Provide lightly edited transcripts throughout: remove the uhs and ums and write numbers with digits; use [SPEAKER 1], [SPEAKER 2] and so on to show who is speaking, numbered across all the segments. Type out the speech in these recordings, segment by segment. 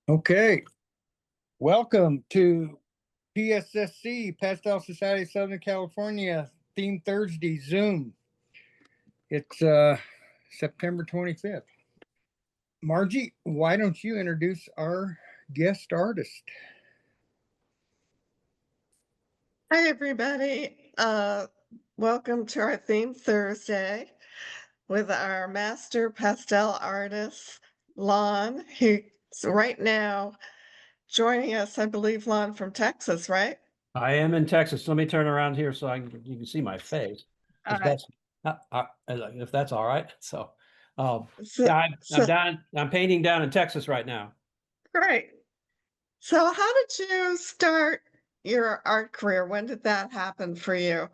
[SPEAKER 1] Okay, welcome to PSSC, Pastel Society of Southern California, Theme Thursday Zoom. It's September 25th. Margie, why don't you introduce our guest artist?
[SPEAKER 2] Hi, everybody. Welcome to our theme Thursday with our master pastel artist, Lon, who's right now joining us, I believe, Lon, from Texas, right?
[SPEAKER 3] I am in Texas. Let me turn around here so you can see my face.
[SPEAKER 2] All
[SPEAKER 3] If
[SPEAKER 2] right.
[SPEAKER 3] that's all right. So,
[SPEAKER 2] So,
[SPEAKER 3] yeah, I'm
[SPEAKER 2] so
[SPEAKER 3] down. I'm painting down in Texas right now.
[SPEAKER 2] great. So, how did you start your art career? When did that happen for you?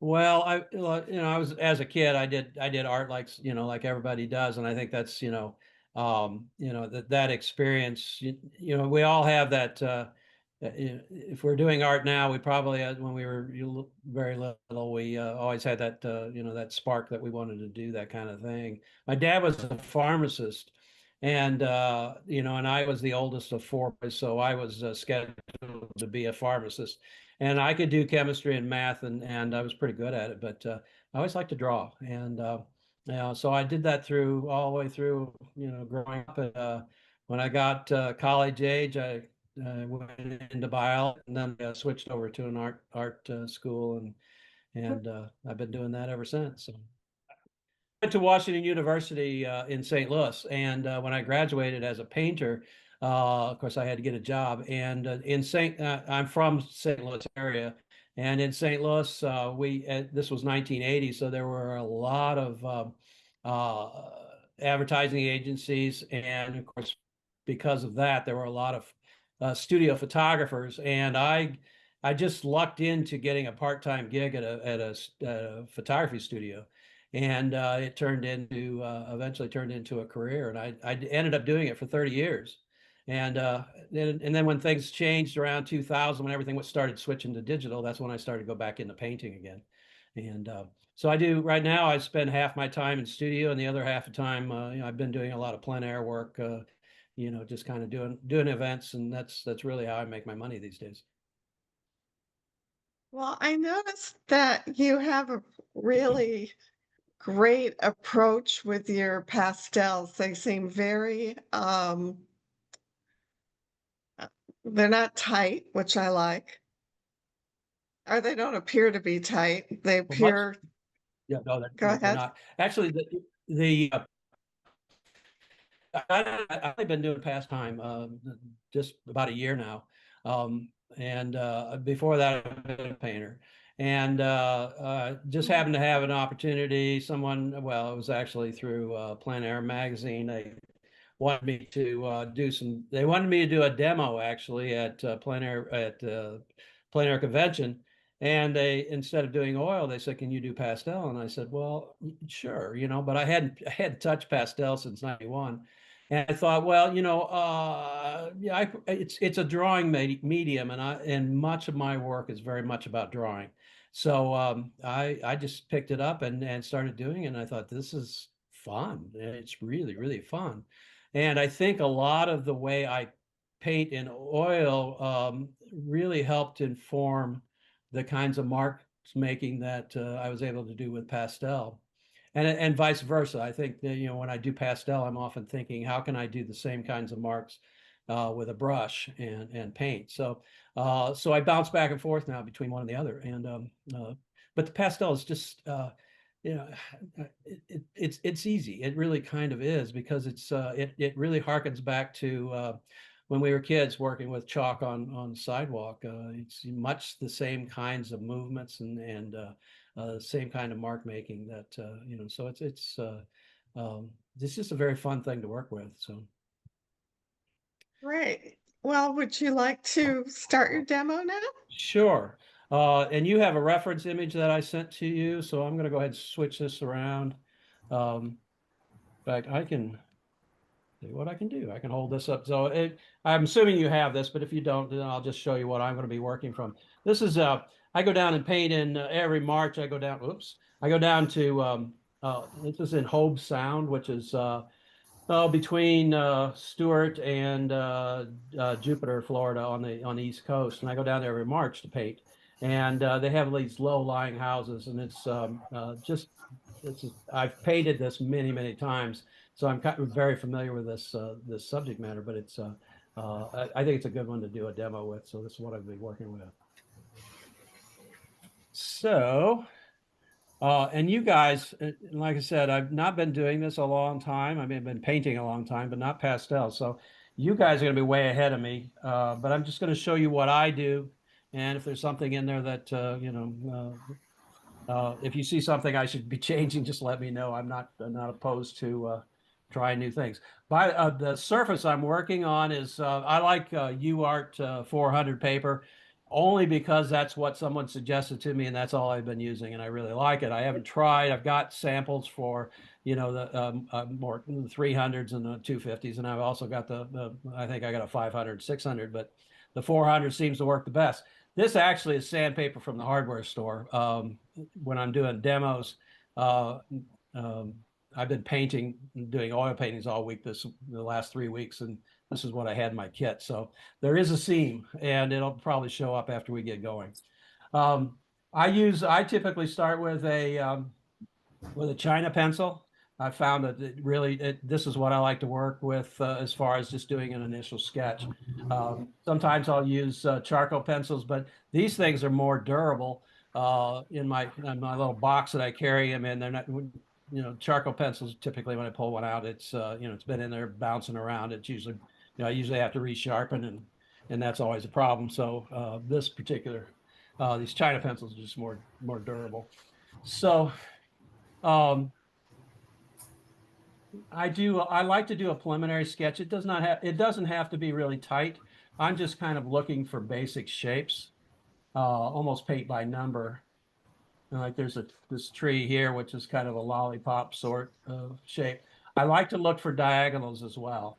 [SPEAKER 3] Well, I was as a kid, I did art like everybody does, and I think that's that experience. We all have that. If we're doing art now, we probably when we were very little, we always had that that spark that we wanted to do that kind of thing. My dad was a pharmacist, and and I was the oldest of four boys, so I was scheduled to be a pharmacist and I could do chemistry and math, and I was pretty good at it. But I always liked to draw, and so I did that through all the way through, growing up. And when I got college age, I went into biology, and then switched over to an art school, and I've been doing that ever since. So went to Washington University in St. Louis, and when I graduated as a painter, of course, I had to get a job. And I'm from St. Louis area, and in St. Louis, this was 1980, so there were a lot of advertising agencies, and of course, because of that, there were a lot of studio photographers, and I just lucked into getting a part-time gig at a photography studio and it turned into eventually turned into a career, and I ended up doing it for 30 years. And then when things changed around 2000, when everything was started switching to digital, that's when I started to go back into painting again. And so I do right now. I spend half my time in studio, and the other half of time, I've been doing a lot of plein air work. Just kind of doing events, and that's really how I make my money these days.
[SPEAKER 2] Well, I noticed that you have a really great approach with your pastels. They seem very they're not tight, which I like. Or they don't appear to be tight. They
[SPEAKER 3] Well, much,
[SPEAKER 2] appear,
[SPEAKER 3] yeah, no,
[SPEAKER 2] go
[SPEAKER 3] they're
[SPEAKER 2] ahead.
[SPEAKER 3] not. Actually, the I've been doing pastime just about a year now. And before that, I've been a painter. And just happened to have an opportunity. Well, it was actually through Plein Air magazine. They wanted me to do a demo actually at Plein Air convention. And instead of doing oil, they said, "Can you do pastel?" And I said, "Well, sure, but I hadn't touched pastel since '91." And I thought, well, yeah, it's a drawing medium, and much of my work is very much about drawing. So I just picked it up and started doing it. And I thought this is fun. It's really really fun, and I think a lot of the way I paint in oil really helped inform the kinds of marks making that I was able to do with pastel and vice versa. I think that, when I do pastel, I'm often thinking, how can I do the same kinds of marks with a brush and paint? So I bounce back and forth now between one and the other. But the pastel is just, you know, it's easy. It really kind of is because it really harkens back to when we were kids working with chalk on the sidewalk. It's much the same kinds of movements and same kind of mark making that so it's just a very fun thing to work with. So
[SPEAKER 2] Right. Well, would you like to start your demo now?
[SPEAKER 3] sure. And you have a reference image that I sent to you, so I'm going to go ahead and switch this around. In fact, I can see what I can do. I can hold this up. I'm assuming you have this, but if you don't, then I'll just show you what I'm going to be working from. This is I go down and paint in every March. I go down. Oops. I go down to this is in Hobe Sound, which is Oh, between Stewart and Jupiter, Florida, on the East Coast, and I go down there every March to paint. And they have these low-lying houses, and it's just I've painted this many, many times, so I'm kind of very familiar with this subject matter. But it's I think it's a good one to do a demo with. So this is what I've been working with. So. And you guys, like I said, I've not been doing this a long time. I mean, I've been painting a long time, but not pastel. So you guys are going to be way ahead of me. But I'm just going to show you what I do. And if there's something in there that, if you see something I should be changing, just let me know. I'm not opposed to trying new things. By the surface I'm working on is I like UArt 400 paper only because that's what someone suggested to me, and that's all I've been using, and I really like it. I haven't tried. I've got samples for the more the 300s and the 250s, and I've also got the I think I got a 500, 600, but the 400 seems to work the best. This actually is sandpaper from the hardware store. When I'm doing demos, uh, um, I've been painting, doing oil paintings all week the last 3 weeks, and this is what I had in my kit. So there is a seam, and it'll probably show up after we get going. Um, I typically start with a China pencil. I found that this is what I like to work with as far as just doing an initial sketch. Sometimes I'll use charcoal pencils, but these things are more durable. In my little box that I carry them in, they're not, charcoal pencils. Typically, when I pull one out, it's been in there bouncing around. It's usually, I usually have to resharpen, and that's always a problem. So these China pencils are just more durable. So. Um, I like to do a preliminary sketch. It doesn't have to be really tight. I'm just kind of looking for basic shapes, almost paint by number. Like there's this tree here, which is kind of a lollipop sort of shape. I like to look for diagonals as well.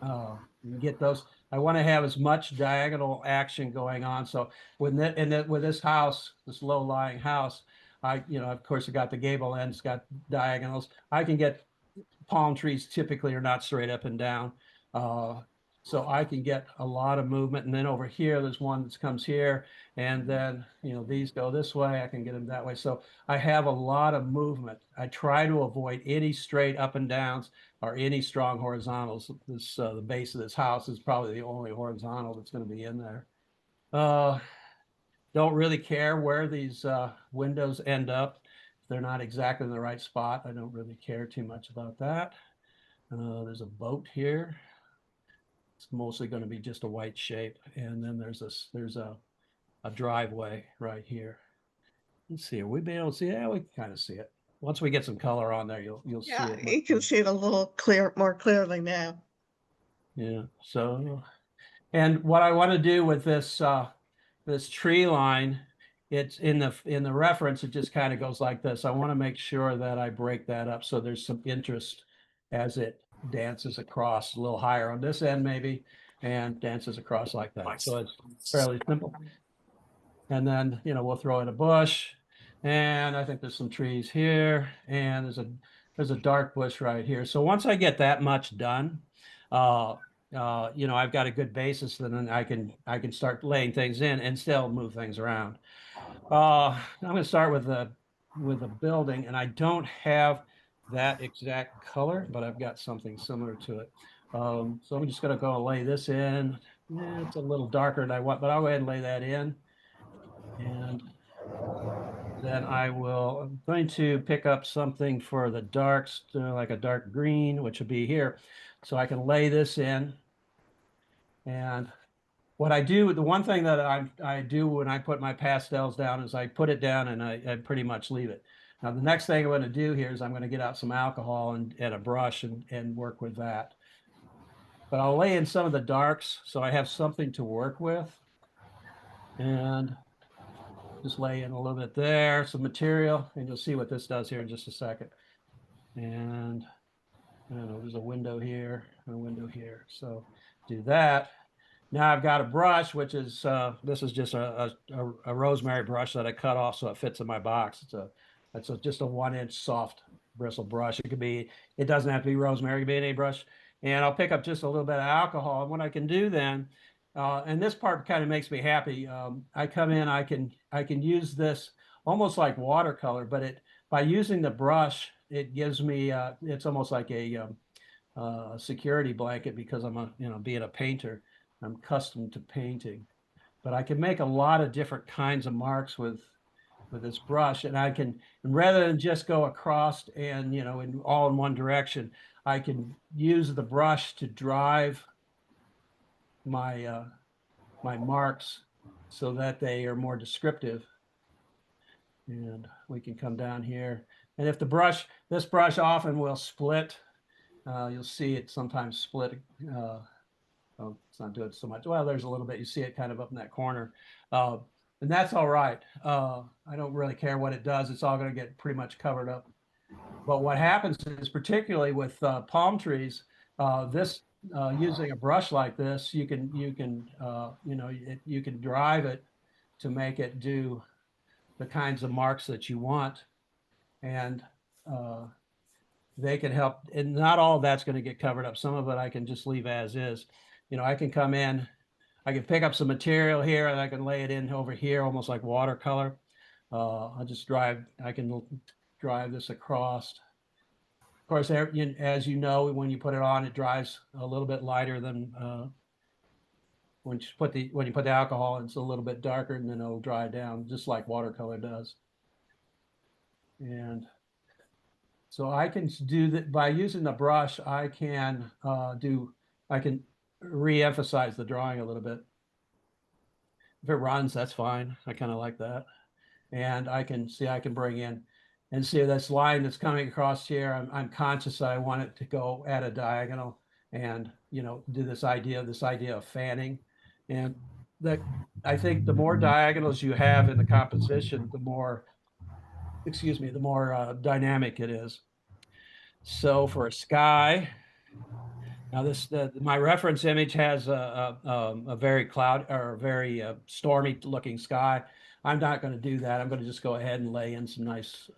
[SPEAKER 3] You get those. I want to have as much diagonal action going on. So with this house, this low-lying house, of course, I got the gable ends, got diagonals. I can get palm trees typically are not straight up and down. Uh, so I can get a lot of movement. And then over here, there's one that comes here. And then, these go this way. I can get them that way. So I have a lot of movement. I try to avoid any straight up and downs or any strong horizontals. The base of this house is probably the only horizontal that's going to be in there. Uh, don't really care where these windows end up. If they're not exactly in the right spot, I don't really care too much about that. There's a boat here. It's mostly going to be just a white shape. And then there's a driveway right here. Let's see, are we be able to see it? Yeah, we can kind of see it. Once we get some color on there, you'll see
[SPEAKER 2] Yeah,
[SPEAKER 3] it
[SPEAKER 2] you can see it a little more clearly now.
[SPEAKER 3] Yeah. So, and what I want to do with this tree line, it's in the reference, it just kind of goes like this. I want to make sure that I break that up so there's some interest as it dances across a little higher on this end maybe, and dances across like that. So it's fairly simple. And then, we'll throw in a bush, and I think there's some trees here, and there's a dark bush right here. So once I get that much done, uh, I've got a good basis, then I can start laying things in and still move things around. I'm going to start with the building, and I don't have that exact color, but I've got something similar to it. So I'm just going to go lay this in. It's a little darker than I want, but I'll go ahead and lay that in. And then I'm going to pick up something for the darks, like a dark green, which would be here. So I can lay this in. And what I do, the one thing that I do when I put my pastels down is I put it down and I pretty much leave it. Now, the next thing I'm going to do here is I'm going to get out some alcohol and a brush and work with that. But I'll lay in some of the darks so I have something to work with. And just lay in a little bit there, some material, and you'll see what this does here in just a second. And I don't know, there's a window here, a window here. So do that. Now I've got a brush, which is this is just a rosemary brush that I cut off so it fits in my box. It's just a 1-inch soft bristle brush. It doesn't have to be rosemary, it could be any brush. And I'll pick up just a little bit of alcohol. And what I can do then, and this part kind of makes me happy. I come in, I can use this almost like watercolor, but by using the brush, it gives me it's almost like a security blanket, because being a painter, I'm accustomed to painting. But I can make a lot of different kinds of marks with this brush, and rather than just go across and all in one direction, I can use the brush to drive my my marks so that they are more descriptive. And we can come down here, and if this brush often will split. You'll see it sometimes split. Oh, it's not doing so much. Well, there's a little bit. You see it kind of up in that corner. And that's all right. I don't really care what it does. It's all going to get pretty much covered up. But what happens is, particularly with palm trees, using a brush like this, you can drive it to make it do the kinds of marks that you want, and they can help. And not all of that's going to get covered up. Some of it I can just leave as is. I can come in, I can pick up some material here, and I can lay it in over here, almost like watercolor. I can drive this across. Of course, as you know, when you put it on, it dries a little bit lighter than when you put the alcohol in. It's a little bit darker, and then it'll dry down just like watercolor does. And so I can do that by using the brush. I can re-emphasize the drawing a little bit. If it runs, that's fine. I kind of like that. And I can bring in and see this line that's coming across here. I'm conscious that I want it to go at a diagonal, and do this idea of fanning. And that, I think the more diagonals you have in the composition, the more dynamic it is. So for a sky, now my reference image has a very stormy looking sky. I'm not going to do that. I'm going to just go ahead and lay in some nice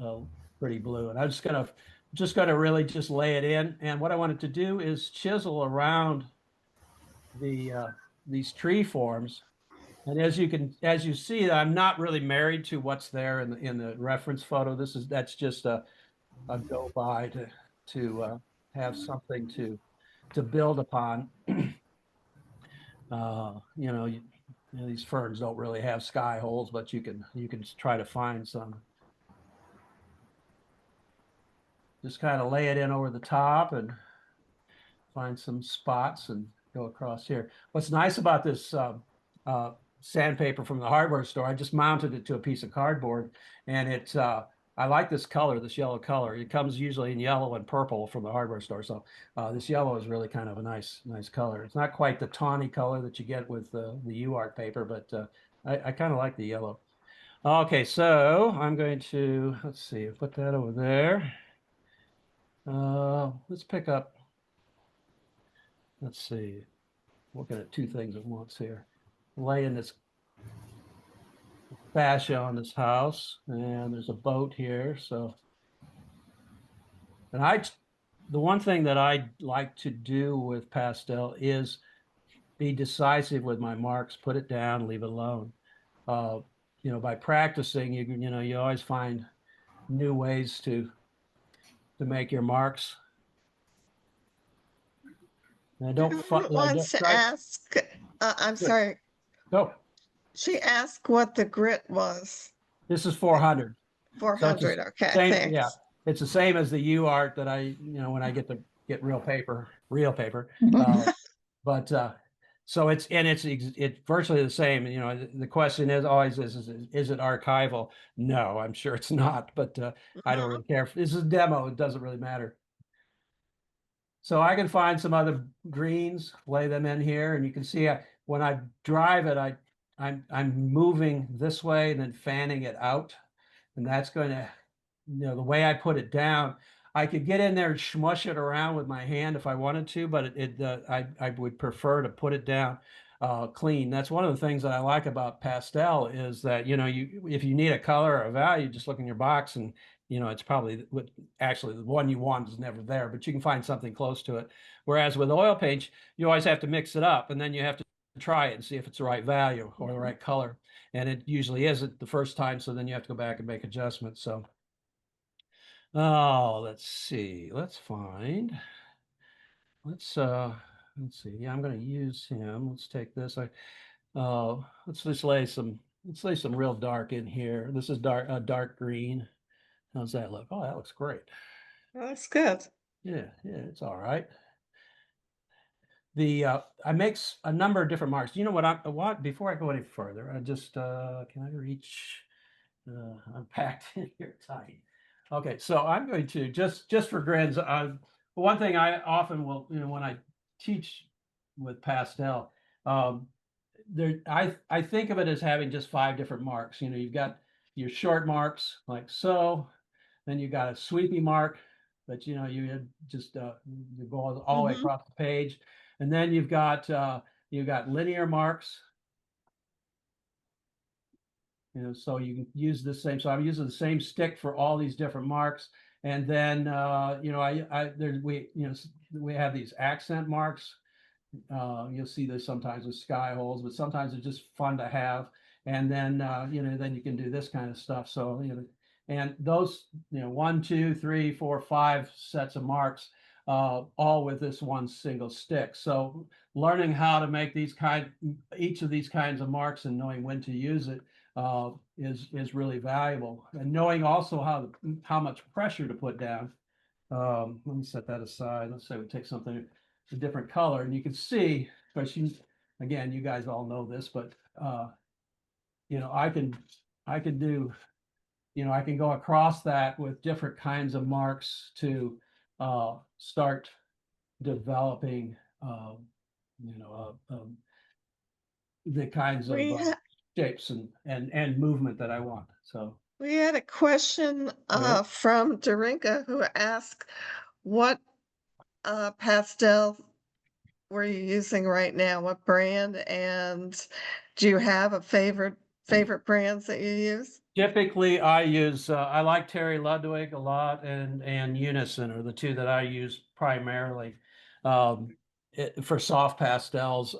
[SPEAKER 3] pretty blue, and I'm just going to really just lay it in. And what I wanted to do is chisel around these tree forms. And as you see, I'm not really married to what's there in the reference photo. That's just a go by to have something to build upon. These ferns don't really have sky holes, but you can try to find some. Just kind of lay it in over the top and find some spots and go across here. What's nice about this sandpaper from the hardware store, I just mounted it to a piece of cardboard, and I like this color, this yellow color. It comes usually in yellow and purple from the hardware store. So this yellow is really kind of a nice color. It's not quite the tawny color that you get with the UART paper, but I kind of like the yellow. Okay, so I'm going to, let's see, put that over there. Let's pick up, let's see, looking at two things at once here. Laying this fascia on this house, and there's a boat here. So, and the one thing that I like to do with pastel is be decisive with my marks, put it down, leave it alone. By practicing, you always find new ways to make your marks. And I don't
[SPEAKER 2] wants to ask, I'm sorry.
[SPEAKER 3] Go.
[SPEAKER 2] She asked what the grit was.
[SPEAKER 3] This is 400.
[SPEAKER 2] 400. Okay.
[SPEAKER 3] Thanks. Yeah. It's the same as the UART that I, when I get real paper. But so it's virtually the same. The question is always, is it archival? No, I'm sure it's not, but I don't really care. This is a demo. It doesn't really matter. So I can find some other greens, lay them in here, and you can see when I drive it, I'm moving this way and then fanning it out, and that's going to, the way I put it down, I could get in there and smush it around with my hand if I wanted to, but I would prefer to put it down clean. That's one of the things that I like about pastel is that if you need a color or a value, just look in your box and it's probably what actually the one you want is never there, but you can find something close to it. Whereas with oil paint, you always have to mix it up, and then you have to try it and see if it's the right value or the right color. And it usually isn't the first time, so then you have to go back and make adjustments. So, oh, let's see. Let's see. Yeah, I'm going to use him. Let's take this. Let's just lay some real dark in here. This is dark green. How's that look? Oh, that looks great.
[SPEAKER 2] That's good.
[SPEAKER 3] Yeah, it's all right. I make a number of different marks. You know what before I go any further, I just can I reach I'm packed in here tight. Okay, so I'm going to just for grins, one thing I often will, when I teach with pastel, um, I think of it as having just 5 different marks. You've got your short marks like so, then you got a sweepy mark that you just you go all the way
[SPEAKER 2] Mm-hmm.
[SPEAKER 3] across the page, and then you've got linear marks. So you can use the same. So I'm using the same stick for all these different marks, and then we have these accent marks. You'll see this sometimes with sky holes, but sometimes it's just fun to have. And then then you can do this kind of stuff. So and those 1, 2, 3, 4, 5 sets of marks, all with this one single stick. So learning how to make each of these kinds of marks and knowing when to use it is really valuable. And knowing also how much pressure to put down. Let me set that aside. Let's say we take something a different color, and you can see, especially again, you guys all know this, but I can do, I can go across that with different kinds of marks to start developing, the kinds of
[SPEAKER 2] We ha
[SPEAKER 3] shapes and movement that I want. So,
[SPEAKER 2] we had a question
[SPEAKER 3] oh yeah.
[SPEAKER 2] from Dorinka who asked, what pastel were you using right now? What brand? And do you have a favorite brands that you use?
[SPEAKER 3] Typically, I like Terry Ludwig a lot, and Unison are the two that I use primarily um, for soft pastels.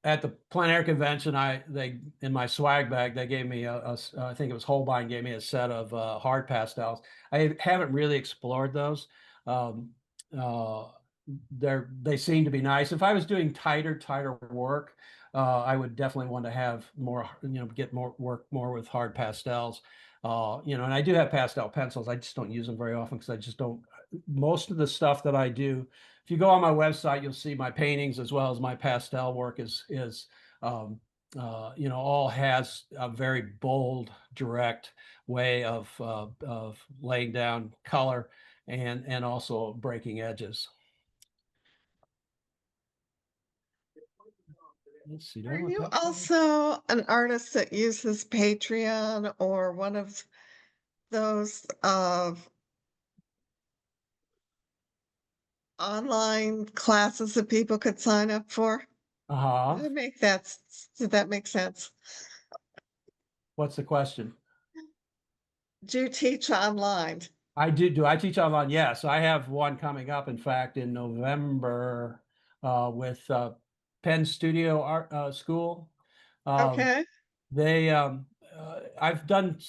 [SPEAKER 3] At the plein air convention, they in my swag bag they gave me I think it was Holbein gave me a set of hard pastels. I haven't really explored those. Um, uh, they seem to be nice. If I was doing tighter work, I would definitely want to have more, get more work more with hard pastels. And I do have pastel pencils. I just don't use them very often because I just don't. Most of the stuff that I do, if you go on my website, you'll see my paintings as well as my pastel work is all has a very bold, direct way of laying down color and also breaking edges. Let's see. Do I
[SPEAKER 2] Are
[SPEAKER 3] want
[SPEAKER 2] you
[SPEAKER 3] that?
[SPEAKER 2] also an artist that uses Patreon or one of those online classes that people could sign up for?
[SPEAKER 3] Uh-huh.
[SPEAKER 2] Did that make sense?
[SPEAKER 3] What's the question?
[SPEAKER 2] Do you teach online?
[SPEAKER 3] I do. Do I teach online? Yes, I have one coming up, in fact, in November with Penn Studio Art School. Um,
[SPEAKER 2] Okay.
[SPEAKER 3] I've done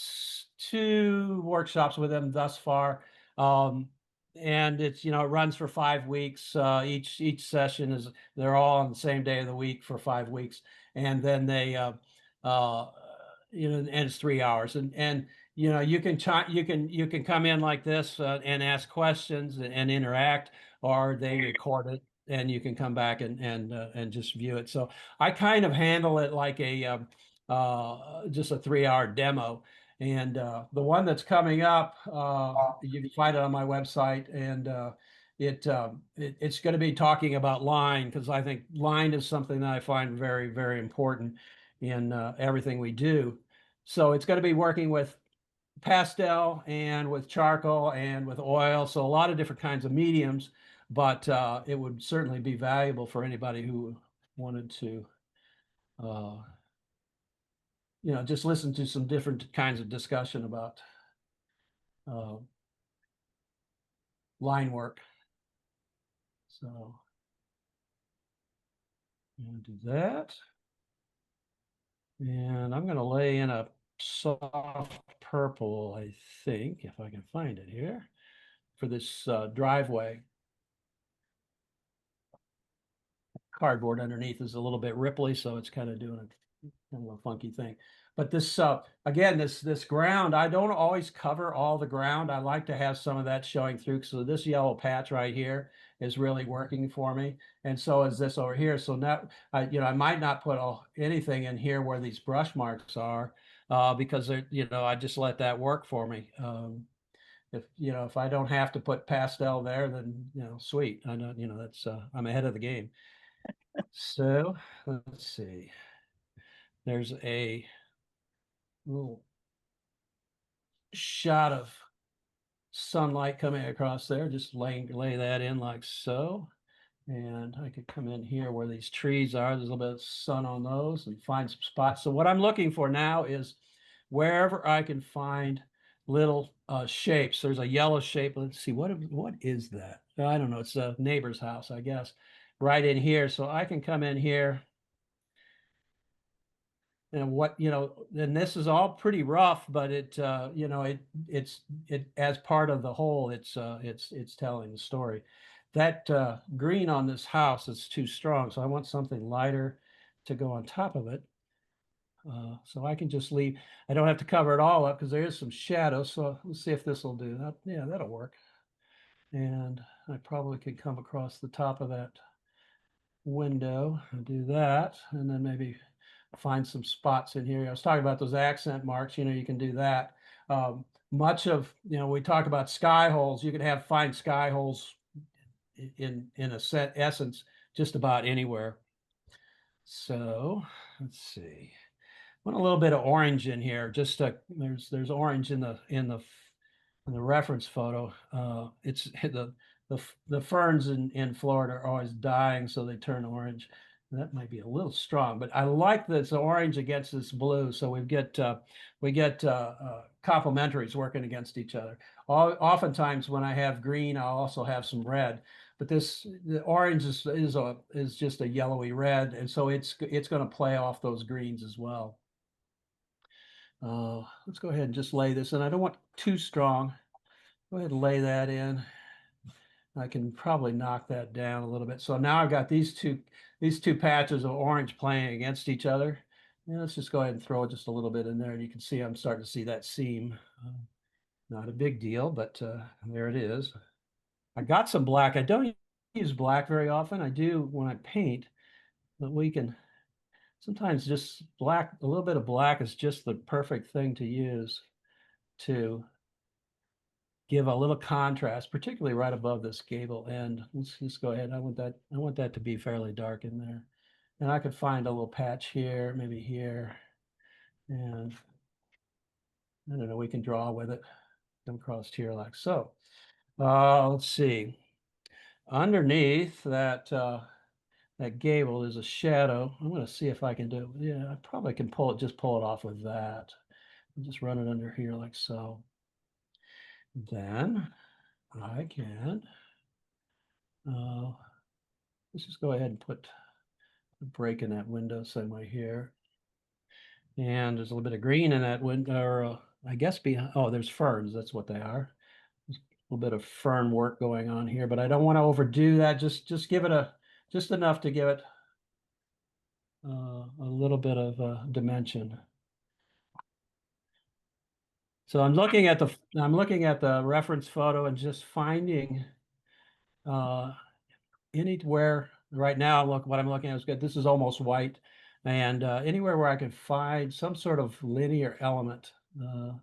[SPEAKER 3] 2 workshops with them thus far. Um, and it runs for 5 weeks. Each session they're all on the same day of the week for 5 weeks. And then uh, and it's 3 hours. And you can come in like this and ask questions and interact, or they record it and you can come back and just view it. So I kind of handle it like just a 3-hour demo. And the one that's coming up, you can find it on my website, and it's going to be talking about line, because I think line is something that I find very, very important in everything we do. So it's going to be working with pastel and with charcoal and with oil, so a lot of different kinds of mediums, but it would certainly be valuable for anybody who wanted to uh, just listen to some different kinds of discussion about line work. So I'm going to do that. And I'm going to lay in a soft purple, I think, if I can find it here, for this driveway. Cardboard underneath is a little bit ripply, so it's kind of doing a kind of a funky thing. But this again, this ground, I don't always cover all the ground. I like to have some of that showing through. So this yellow patch right here is really working for me, and so is this over here. So now I might not put anything in here where these brush marks are, because I just let that work for me. If I don't have to put pastel there, then sweet. I know that's I'm ahead of the game. So let's see. There's a little shot of sunlight coming across there. Just lay that in like so. And I could come in here where these trees are. There's a little bit of sun on those and find some spots. So what I'm looking for now is wherever I can find little shapes. There's a yellow shape. Let's see, what is that? I don't know. It's a neighbor's house, I guess, right in here. So I can come in here. And and this is all pretty rough, but it's as part of the whole, it's telling the story. That green on this house is too strong, so I want something lighter to go on top of it. So I can just leave. I don't have to cover it all up because there is some shadow. So let's see if this will do that. Yeah, that'll work. And I probably could come across the top of that window and do that, and then maybe find some spots in here. I was talking about those accent marks. You can do that. Much of we talk about sky holes. You can find sky holes in a set essence just about anywhere. So let's see. I want a little bit of orange in here. Just there's orange in the reference photo. It's the ferns in Florida are always dying, so they turn orange. That might be a little strong, but I like this orange against this blue. So we get complementaries working against each other. Oftentimes when I have green, I'll also have some red. But the orange is just a yellowy red, and so it's going to play off those greens as well. Let's go ahead and just lay this in. I don't want too strong. Go ahead and lay that in. I can probably knock that down a little bit. So now I've got these two patches of orange playing against each other. And let's just go ahead and throw just a little bit in there. And you can see I'm starting to see that seam. Not a big deal, but there it is. I got some black. I don't use black very often. I do when I paint, but we can sometimes just a little bit of black is just the perfect thing to use to give a little contrast, particularly right above this gable end. Let's just go ahead. I want that to be fairly dark in there. And I could find a little patch here, maybe here. And I don't know, we can draw with it. Come across here like so. Let's see. Underneath that gable is a shadow. I'm going to see if I can do it. Yeah, I probably can just pull it off with that. I'll just run it under here like so. Then I can let's just go ahead and put a break in that window somewhere here. And there's a little bit of green in that window, or I guess behind. Oh, there's ferns. That's what they are. There's a little bit of fern work going on here, but I don't want to overdo that. Just give it just enough to give it a little bit of dimension. So I'm looking at the reference photo and just finding anywhere right now. Look, what I'm looking at is good. This is almost white, and anywhere where I can find some sort of linear element. And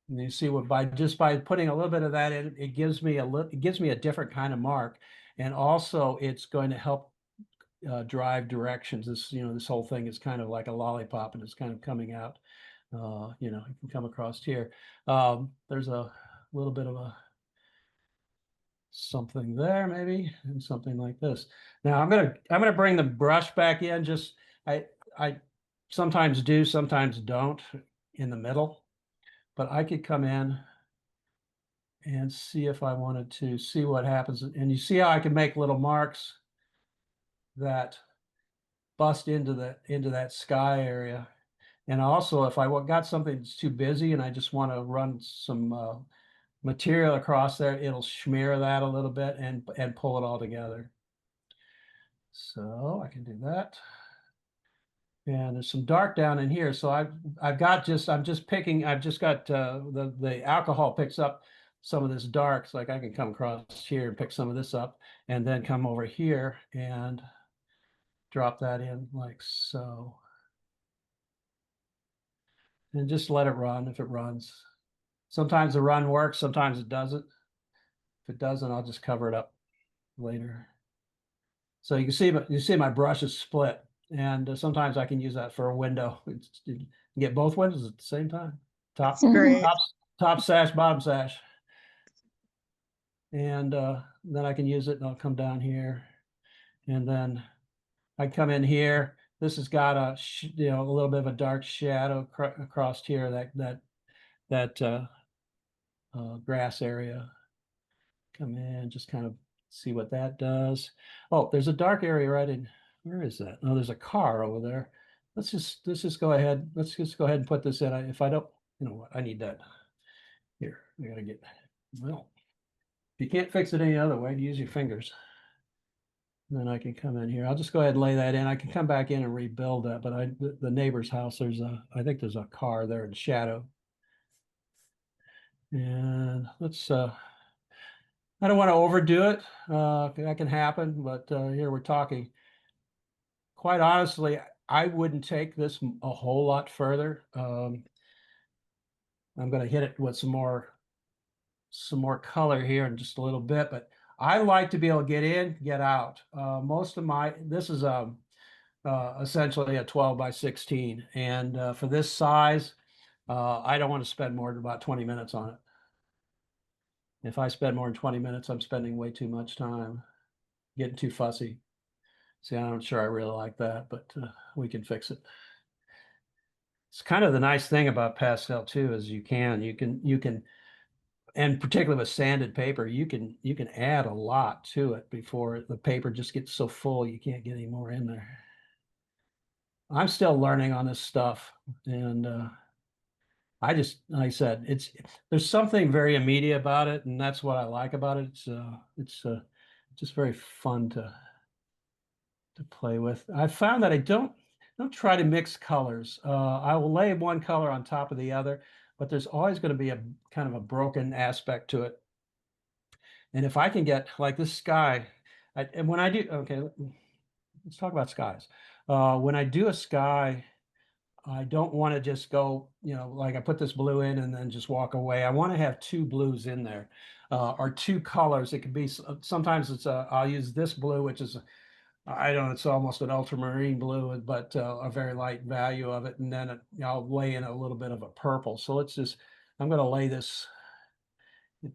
[SPEAKER 3] you see what by putting a little bit of that in, it gives me a different kind of mark, and also it's going to help drive directions. This whole thing is kind of like a lollipop, and it's kind of coming out. You can come across here. There's a little bit of a something there maybe, and something like this. Now I'm gonna bring the brush back in. Just I sometimes do, sometimes don't in the middle, but I could come in and see if I wanted to see what happens. And you see how I can make little marks that bust into that sky area. And also, if I got something that's too busy and I just want to run some material across there, it'll smear that a little bit and pull it all together. So I can do that. And there's some dark down in here. So I'm just picking, I've just got the alcohol picks up some of this dark. So like I can come across here and pick some of this up and then come over here and drop that in like so. And just let it run if it runs. Sometimes the run works, sometimes it doesn't. If it doesn't, I'll just cover it up later. So you can see my brush is split, and sometimes I can use that for a window. You can get both windows at the same time.
[SPEAKER 2] That's great.
[SPEAKER 3] Top sash, bottom sash. And then I can use it and I'll come down here. And then I come in here. This has got a little bit of a dark shadow across here, that grass area. Come in, just kind of see what that does. Oh, there's a dark area right in, where is that? Oh, there's a car over there. Let's just go ahead. Let's just go ahead and put this in. If I don't, you know what, I need that. Here, I gotta get, well, if you can't fix it any other way, use your fingers. And then I can come in here. I'll just go ahead and lay that in. I can come back in and rebuild that, but the neighbor's house, I think there's a car there in shadow. And let's, I don't want to overdo it. That can happen, but here we're talking. Quite honestly, I wouldn't take this a whole lot further. I'm going to hit it with some more color here in just a little bit, but I like to be able to get in, get out. This is essentially a 12 by 16, and for this size, I don't want to spend more than about 20 minutes on it. If I spend more than 20 minutes, I'm spending way too much time, getting too fussy. See, I'm not sure I really like that, but we can fix it. It's kind of the nice thing about pastel too, is you can, and particularly with sanded paper, you can add a lot to it before the paper just gets so full you can't get any more in there. I'm still learning on this stuff, and like I said, there's something very immediate about it, and that's what I like about it. It's just very fun to play with. I found that I don't try to mix colors. I will lay one color on top of the other, but there's always going to be a kind of a broken aspect to it. And if I can get like this sky, and when I do, okay, let's talk about skies. When I do a sky, I don't want to just go, like I put this blue in and then just walk away. I want to have two blues in there, or two colors. It could be, sometimes I'll use this blue, which is, I don't know, it's almost an ultramarine blue, but a very light value of it. And then I'll lay in a little bit of a purple. So I'm going to lay this, I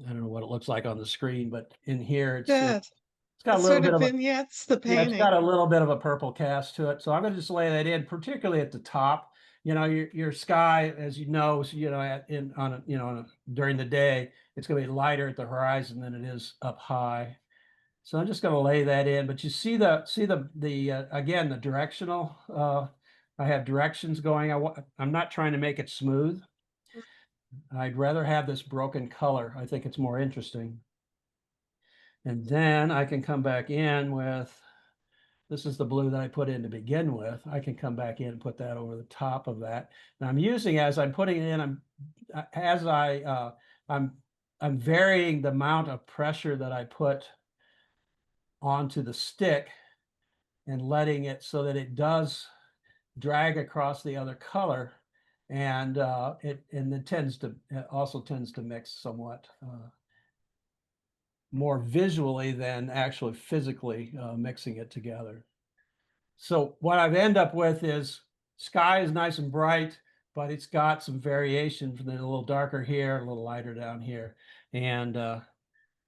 [SPEAKER 3] don't know what it looks like on the screen, but in here, it's got a little
[SPEAKER 2] Sort
[SPEAKER 3] bit
[SPEAKER 2] of
[SPEAKER 3] of
[SPEAKER 2] vignettes, the
[SPEAKER 3] yeah, it's
[SPEAKER 2] painting.
[SPEAKER 3] got a little bit of a purple cast to it. So I'm going to just lay that in, particularly at the top. Your sky, as you know, during the day, it's going to be lighter at the horizon than it is up high. So I'm just going to lay that in, but you see again, the directional, I have directions going. I'm not trying to make it smooth. I'd rather have this broken color. I think it's more interesting. And then I can come back in with, this is the blue that I put in to begin with. I can come back in and put that over the top of that. And I'm using, as I'm putting it in, I'm varying the amount of pressure that I put onto the stick and letting it so that it does drag across the other color, and it also tends to mix somewhat more visually than actually physically mixing it together. So what I've end up with is sky is nice and bright, but it's got some variation from a little darker here, a little lighter down here, and I'm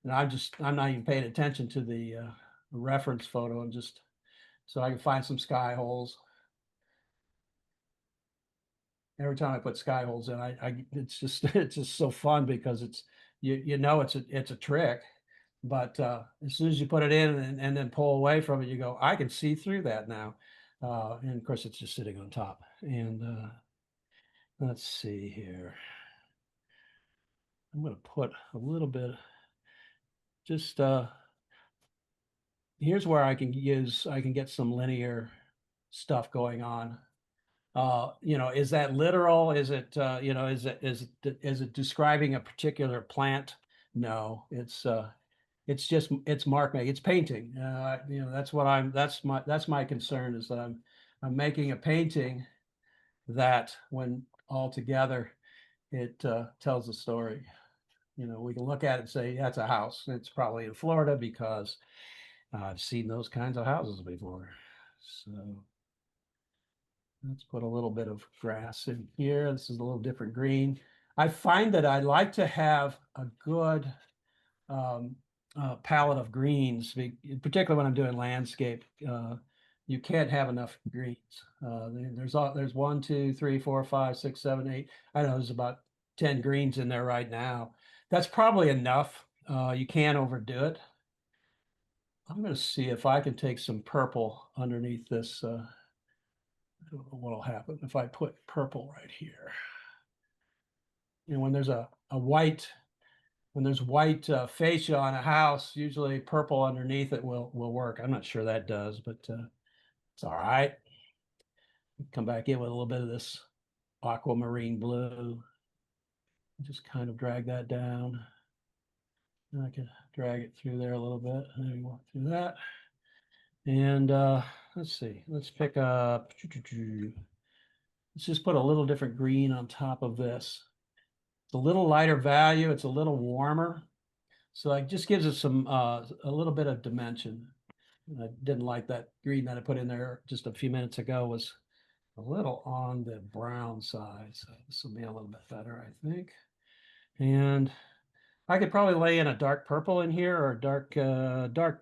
[SPEAKER 3] not even paying attention to the reference photo, and just so I can find some sky holes. Every time I put sky holes in, it's just so fun because you know it's a trick. But as soon as you put it in and then pull away from it, you go, I can see through that now. And of course, it's just sitting on top. And let's see here. I'm going to put a little bit, just here's where I can get some linear stuff going on. Is that literal? Is it, is it describing a particular plant? No, it's just, it's mark making, it's painting. That's my concern, is that I'm making a painting that when all together, it tells a story. We can look at it and say, that's a house. It's probably in Florida because I've seen those kinds of houses before. So let's put a little bit of grass in here. This is a little different green. I find that I like to have a good palette of greens, particularly when I'm doing landscape. You can't have enough greens. There's 1, 2, 3, 4, 5, 6, 7, 8. I know there's about 10 greens in there right now. That's probably enough. You can't overdo it. I'm going to see if I can take some purple underneath this. I don't know what'll happen if I put purple right here. When there's a white, when there's white fascia on a house, usually purple underneath it will work. I'm not sure that does, but it's all right. Come back in with a little bit of this aquamarine blue. Just kind of drag that down. And I can drag it through there a little bit. Maybe walk through that. And let's see. Let's pick up. Let's just put a little different green on top of this. It's a little lighter value. It's a little warmer. So it just gives us some a little bit of dimension. I didn't like that green that I put in there just a few minutes ago, was a little on the brown side. So this will be a little bit better, I think. And I could probably lay in a dark purple in here, or dark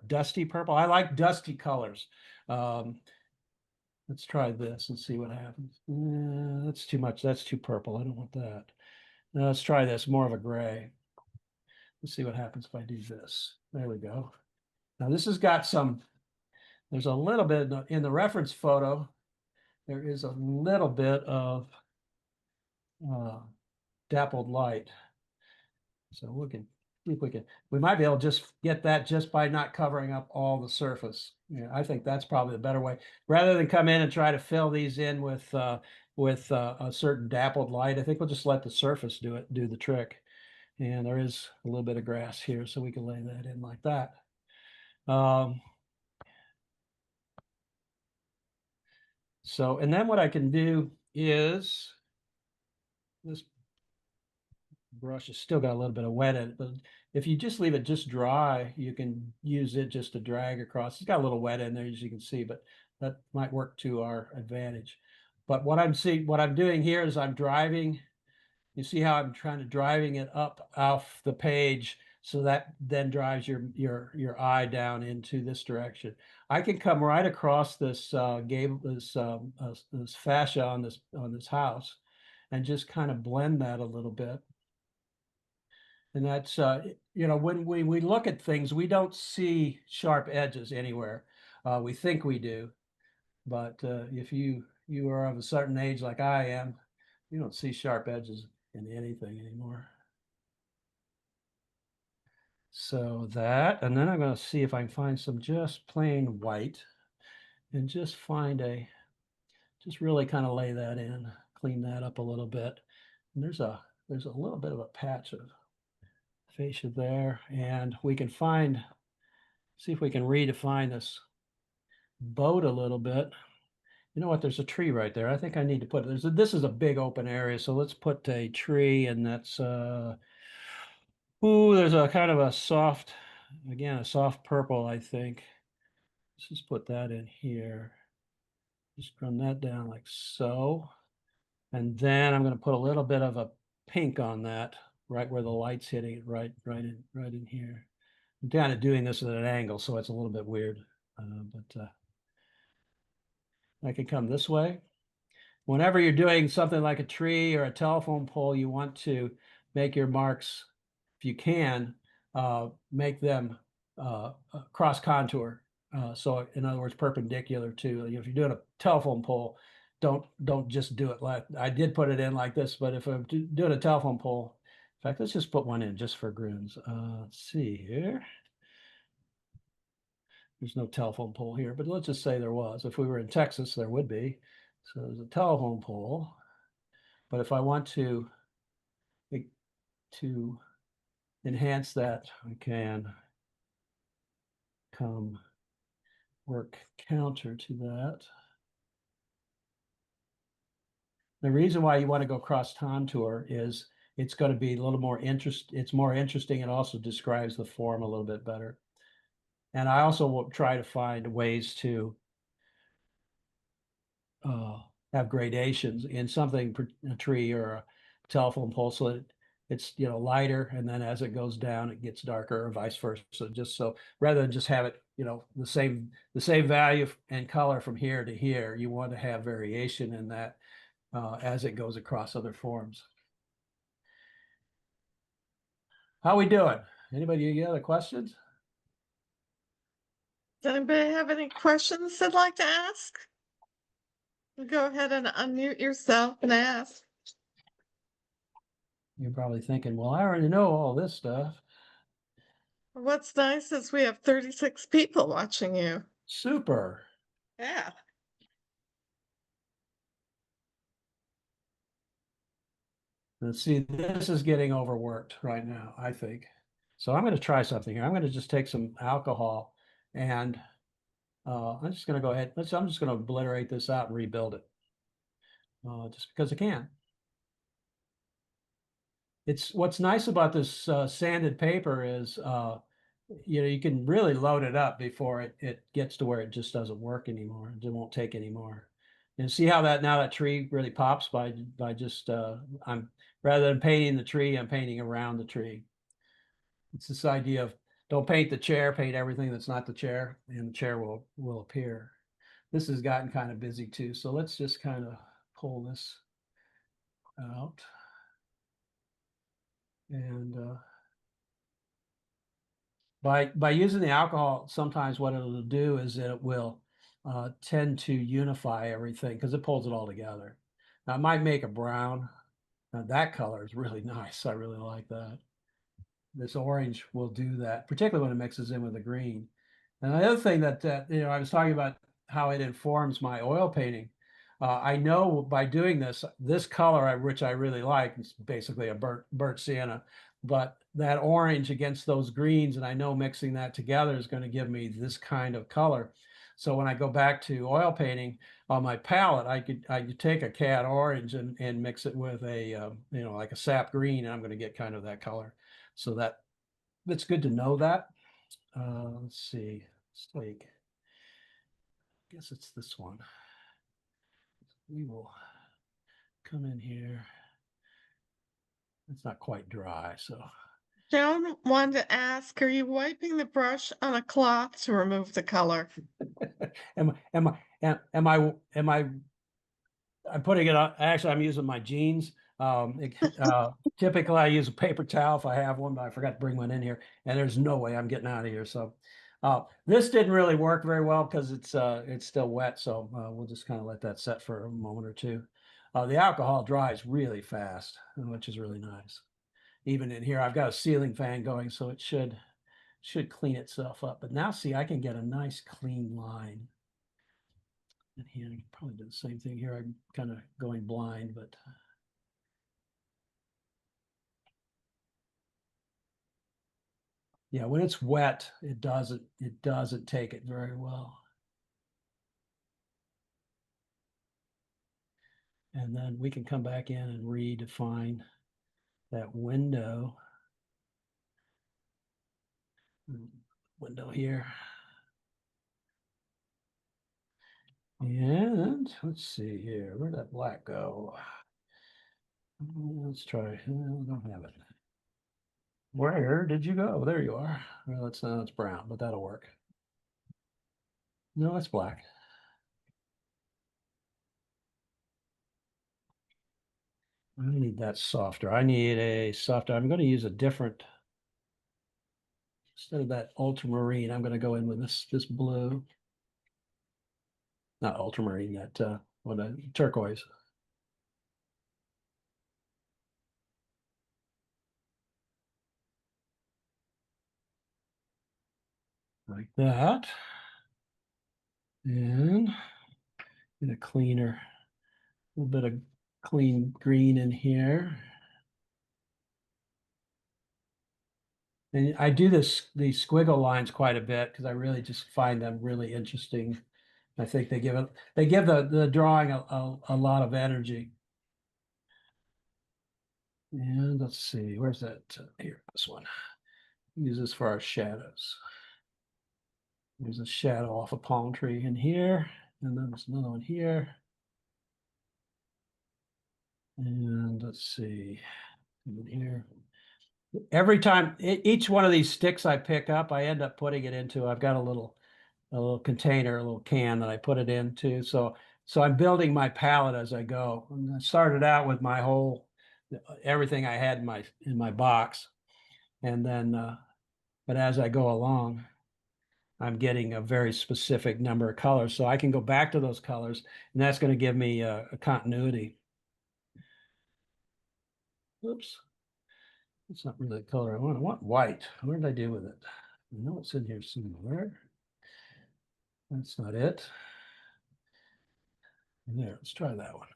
[SPEAKER 3] dusty purple. I like dusty colors. Let's try this and see what happens. That's too much. That's too purple. I don't want that. Now let's try this, more of a gray. Let's see what happens if I do this. There we go. Now this has got some, there's a little bit in the reference photo, there is a little bit of dappled light. So we can see if we might be able to just get that just by not covering up all the surface. Yeah, I think that's probably the better way. Rather than come in and try to fill these in with a certain dappled light, I think we'll just let the surface do the trick. And there is a little bit of grass here, so we can lay that in like that. And then what I can do is, this brush has still got a little bit of wet in it, but if you just leave it just dry, you can use it just to drag across. It's got a little wet in there, as you can see, but that might work to our advantage. But what I'm doing here is I'm driving. You see how I'm driving it up off the page, so that then drives your eye down into this direction. I can come right across this this fascia on this house, and just kind of blend that a little bit. And that's when we look at things, we don't see sharp edges anywhere. We think we do, but if you are of a certain age like I am, you don't see sharp edges in anything anymore. So that, and then I'm going to see if I can find some just plain white, and just really kind of lay that in, clean that up a little bit. And there's a little bit of a patch of fascia there, and we can see if we can redefine this boat a little bit. You know what? There's a tree right there. I think I need to put this is a big open area, so let's put a tree, and that's there's a kind of a soft purple, I think. Let's just put that in here. Just run that down like so. And then I'm going to put a little bit of a pink on that, right where the light's hitting it, right in here. I'm kind of doing this at an angle, so it's a little bit weird, but I can come this way. Whenever you're doing something like a tree or a telephone pole, you want to make your marks if you can, make them cross contour. So in other words, perpendicular to, if you're doing a telephone pole, don't just do it like I did put it in like this, but if I'm doing a telephone pole, in fact, let's just put one in just for grins. Let's see here. There's no telephone pole here, but let's just say there was. If we were in Texas, there would be. So there's a telephone pole. But if I want to enhance that, I can come work counter to that. The reason why you want to go cross contour is it's going to be a little more it's more interesting. It also describes the form a little bit better. And I also will try to find ways to have gradations in something, a tree or a telephone pole, so that it's lighter, and then as it goes down, it gets darker, or vice versa. So just so rather than just have it, the same value and color from here to here, you want to have variation in that as it goes across other forms. How we doing? Anybody other questions?
[SPEAKER 2] Does anybody have any questions they'd like to ask? Go ahead and unmute yourself and ask.
[SPEAKER 3] You're probably thinking, well, I already know all this stuff.
[SPEAKER 2] What's nice is we have 36 people watching you.
[SPEAKER 3] Super.
[SPEAKER 2] Yeah.
[SPEAKER 3] Let's see, this is getting overworked right now, I think. So I'm going to try something here. I'm going to just take some alcohol, and I'm just going to go ahead. I'm just going to obliterate this out and rebuild it just because I can. What's nice about this sanded paper is, you can really load it up before it gets to where it just doesn't work anymore. It won't take anymore. And see how that tree really pops by just I'm rather than painting the tree, I'm painting around the tree. It's this idea of don't paint the chair, paint everything that's not the chair, and the chair will appear. This has gotten kind of busy too, so let's just kind of pull this out. And by using the alcohol, sometimes what it'll do is it will tend to unify everything because it pulls it all together. Now, it might make a brown. Now, that color is really nice. I really like that. This orange will do that, particularly when it mixes in with the green. And the other thing that I was talking about how it informs my oil painting. I know by doing this color, which I really like, it's basically a burnt sienna, but that orange against those greens, and I know mixing that together is going to give me this kind of color. So when I go back to oil painting on my palette, I could take a cad orange and mix it with a like a sap green, and I'm going to get kind of that color. So that's good to know that. Let's see. Let's take. I guess it's this one. We will come in here. It's not quite dry, so.
[SPEAKER 2] Joan wanted to ask, are you wiping the brush on a cloth to remove the color?
[SPEAKER 3] am I I'm putting it on, actually I'm using my jeans. Typically I use a paper towel if I have one, but I forgot to bring one in here, and there's no way I'm getting out of here. So this didn't really work very well because it's still wet. So we'll just kind of let that set for a moment or two. The alcohol dries really fast, which is really nice. Even in here, I've got a ceiling fan going, so it should clean itself up. But now see, I can get a nice clean line. And here, I can probably do the same thing here. I'm kind of going blind, but yeah, when it's wet, it doesn't take it very well. And then we can come back in and redefine that window. Window here. And let's see here. Where'd that black go? Let's try. I don't have it. Where did you go? There you are. Well, it's brown, but that'll work. No, it's black. I need that softer. I need a softer. I'm going to use a different instead of that ultramarine, I'm going to go in with this blue. Not ultramarine, that turquoise. Like that. And get a cleaner, a little bit of clean green in here. And I do these squiggle lines quite a bit because I really just find them really interesting. I think they give the drawing a lot of energy. And let's see, where's that? Here, this one. Use this for our shadows. There's a shadow off a palm tree in here, and then there's another one here. And let's see, in here. Every time, each one of these sticks I pick up, I end up putting it into, I've got a little container, a little can that I put it into. So I'm building my palette as I go. And I started out with my whole, everything I had in my box. And then, but as I go along, I'm getting a very specific number of colors. So I can go back to those colors, and that's going to give me a continuity. Oops. It's not really the color I want. I want white. What did I do with it? I know it's in here somewhere. That's not it. There, let's try that one.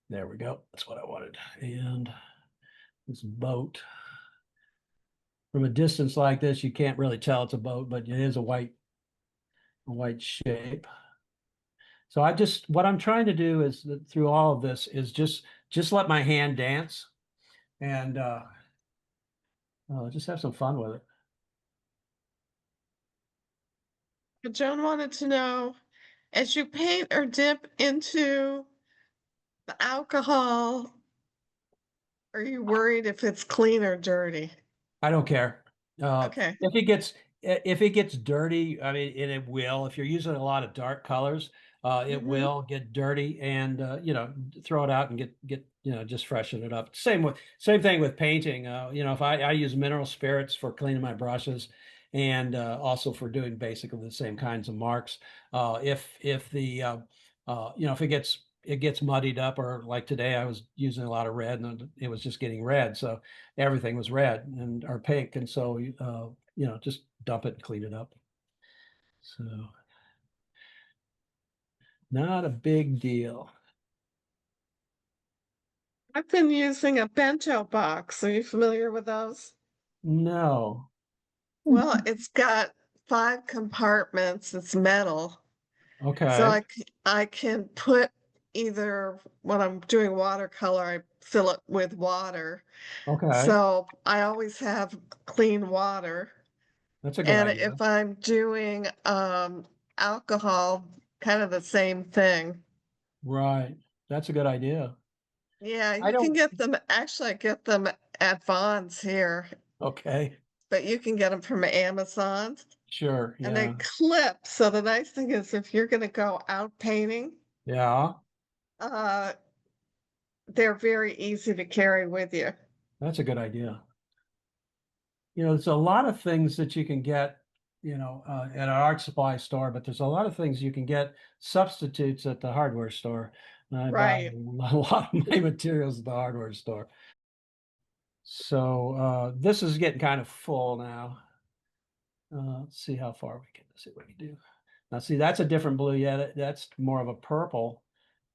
[SPEAKER 3] There we go. That's what I wanted. And this boat. From a distance like this, you can't really tell it's a boat, but it is a white shape. So what I'm trying to do is through all of this is just let my hand dance and just have some fun with it.
[SPEAKER 2] Joan wanted to know, as you paint or dip into the alcohol, are you worried if it's clean or dirty?
[SPEAKER 3] I don't care.
[SPEAKER 2] Okay.
[SPEAKER 3] If it gets dirty, I mean, and it will. If you're using a lot of dark colors, it will get dirty, and throw it out and get just freshen it up. Same thing with painting. If I use mineral spirits for cleaning my brushes, and also for doing basically the same kinds of marks. If it gets muddied up, or like today I was using a lot of red and it was just getting red, so everything was red and or pink, and so just dump it and clean it up. So not a big deal.
[SPEAKER 2] I've been using a bento box. Are you familiar with those?
[SPEAKER 3] No.
[SPEAKER 2] Well, it's got 5 compartments. It's metal. So
[SPEAKER 3] Okay.
[SPEAKER 2] I can put either when I'm doing watercolor, I fill it with water.
[SPEAKER 3] Okay.
[SPEAKER 2] So I always have clean water.
[SPEAKER 3] That's a good
[SPEAKER 2] And
[SPEAKER 3] idea.
[SPEAKER 2] if I'm doing alcohol, kind of the same thing.
[SPEAKER 3] Right. That's a good idea.
[SPEAKER 2] Yeah,
[SPEAKER 3] I
[SPEAKER 2] you can
[SPEAKER 3] don't.
[SPEAKER 2] get them, actually I get them at Vaughn's here,
[SPEAKER 3] Okay.
[SPEAKER 2] but you can get them from Amazon.
[SPEAKER 3] Sure.
[SPEAKER 2] And they
[SPEAKER 3] Yeah.
[SPEAKER 2] clip. So the nice thing is if you're gonna go out painting,
[SPEAKER 3] Yeah.
[SPEAKER 2] uh, they're very easy to carry with you.
[SPEAKER 3] That's a good idea. There's a lot of things that you can get, at an art supply store, but there's a lot of things you can get substitutes at the hardware store. And I buy
[SPEAKER 2] Right.
[SPEAKER 3] a lot of my materials at the hardware store. So this is getting kind of full now. Let's see how far we can see what we can do. Now, see, that's a different blue. Yeah, that's more of a purple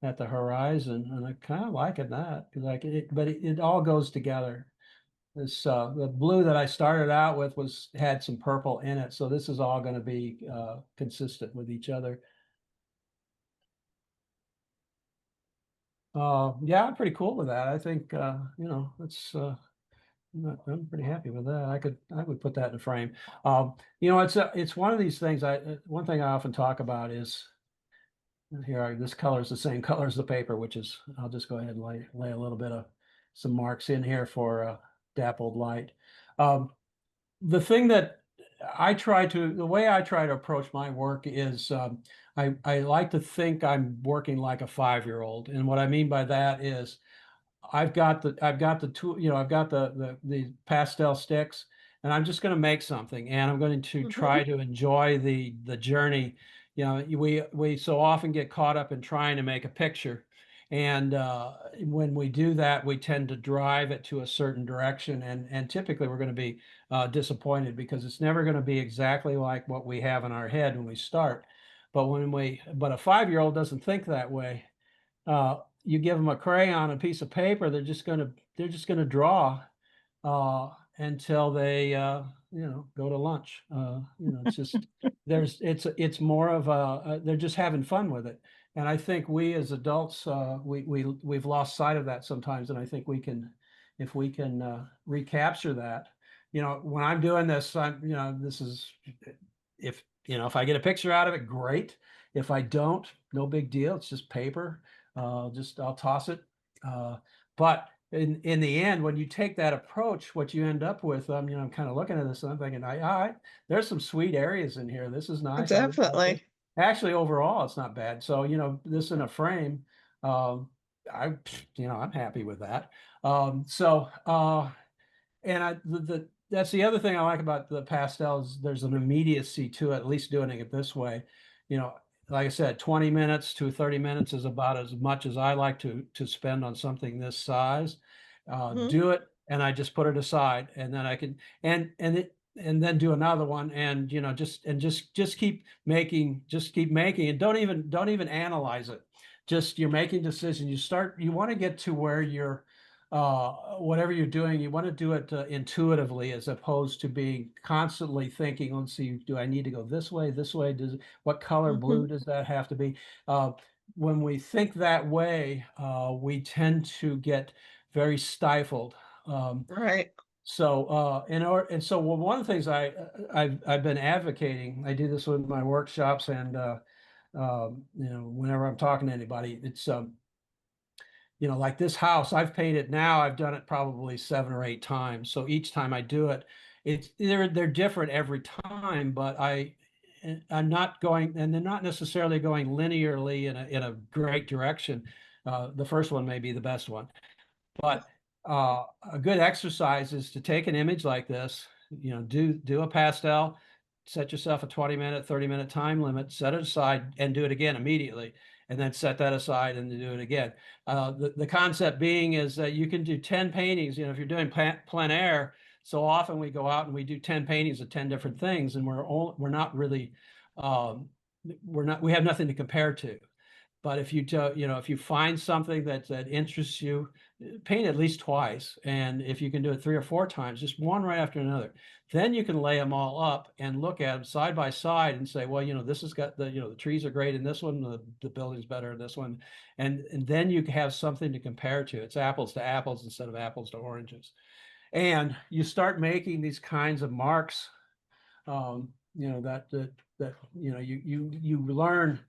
[SPEAKER 3] at the horizon, and I kind of liking that because but it all goes together. This the blue that I started out with had some purple in it, so this is all going to be consistent with each other. Yeah, I'm pretty cool with that. I think it's I'm pretty happy with that. I would put that in a frame. It's one of these things. One thing I often talk about is here. This color is the same color as the paper, which is I'll just go ahead and lay a little bit of some marks in here for dappled light. The thing that the way I try to approach my work is I like to think I'm working like a 5-year-old, and what I mean by that is I've got the tool, I've got the pastel sticks, and I'm just going to make something, and I'm going to
[SPEAKER 2] Mhm.
[SPEAKER 3] try to enjoy the journey. We so often get caught up in trying to make a picture, and when we do that, we tend to drive it to a certain direction, and typically we're going to be disappointed because it's never going to be exactly like what we have in our head when we start. But a 5-year-old doesn't think that way. You give them a crayon, a piece of paper, they're just gonna draw until they go to lunch. It's just it's more of they're just having fun with it. And I think we as adults we've lost sight of that sometimes. And I think we can, if we can recapture that. When I'm doing this, this is, if I get a picture out of it, great. If I don't, no big deal. It's just paper. I'll toss it. But in the end, when you take that approach, what you end up with, I'm kind of looking at this and I'm thinking, there's some sweet areas in here. This is nice. I really like it.
[SPEAKER 2] Definitely.
[SPEAKER 3] Actually, overall, it's not bad. So, this in a frame, I, I'm happy with that. And that's the other thing I like about the pastels. There's an immediacy to it, at least doing it this way. You know, like I said, 20 minutes to 30 minutes is about as much as I like to spend on something this size.
[SPEAKER 2] Mhm.
[SPEAKER 3] Do it, and I just put it aside, and then I can and then do another one, and just keep making, and don't even analyze it. Just you're making decisions. You want to get to where you're whatever you're doing, you want to do it intuitively as opposed to being constantly thinking, let's see, do I need to go this way, this way? What color blue
[SPEAKER 2] Mhm.
[SPEAKER 3] does that have to be? Uh, when we think that way, we tend to get very stifled. Um,
[SPEAKER 2] Right.
[SPEAKER 3] so one of the things I've been advocating, I do this with my workshops and whenever I'm talking to anybody, it's like this house, I've painted now, I've done it probably 7 or 8 times. So each time I do it, they're different every time, but I'm not going, and they're not necessarily going linearly in a great direction. The first one may be the best one. But a good exercise is to take an image like this, do a pastel, set yourself a 20-minute, 30-minute time limit, set it aside, and do it again immediately, and then set that aside and do it again. The concept being is that you can do 10 paintings. If you're doing plein air, so often we go out and we do 10 paintings of 10 different things, and we're not really we have nothing to compare to. But if you find something that interests you, paint at least twice. And if you can do it 3 or 4 times, just one right after another, then you can lay them all up and look at them side by side and say, well, this has got the trees are great in this one, the building's better in this one. And then you have something to compare to. It's apples to apples instead of apples to oranges. And you start making these kinds of marks, you learn.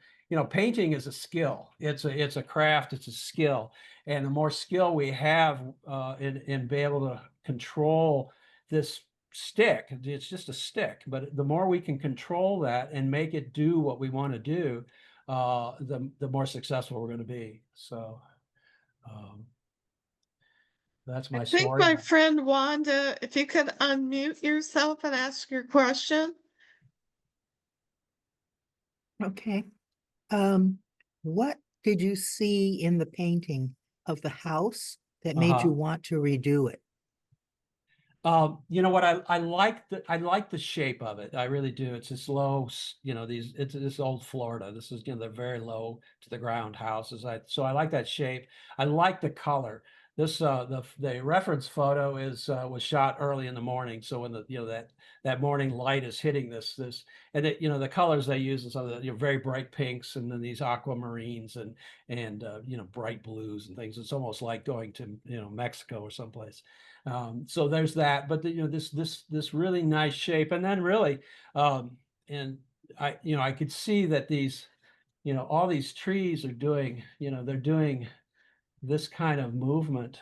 [SPEAKER 3] Painting is a skill. It's a craft. It's a skill, and the more skill we have in being able to control this stick, it's just a stick. But the more we can control that and make it do what we want to do, the more successful we're going to be. So um, that's
[SPEAKER 2] I
[SPEAKER 3] my
[SPEAKER 2] think
[SPEAKER 3] story.
[SPEAKER 2] my friend Wanda, if you could unmute yourself and ask your question.
[SPEAKER 4] Okay. What did you see in the painting of the house that made you
[SPEAKER 3] Uh-huh.
[SPEAKER 4] want to redo it?
[SPEAKER 3] You know what? I like the shape of it. I really do. It's this low, it's this old Florida. This is, they're very low to the ground houses. So I like that shape. I like the color. This the reference photo was shot early in the morning. So when that morning light is hitting this, and the colors they use is some of the very bright pinks, and then these aquamarines and bright blues and things. It's almost like going to Mexico or someplace. So there's that, but this really nice shape, and then really, and I could see that all these trees are doing, they're doing this kind of movement,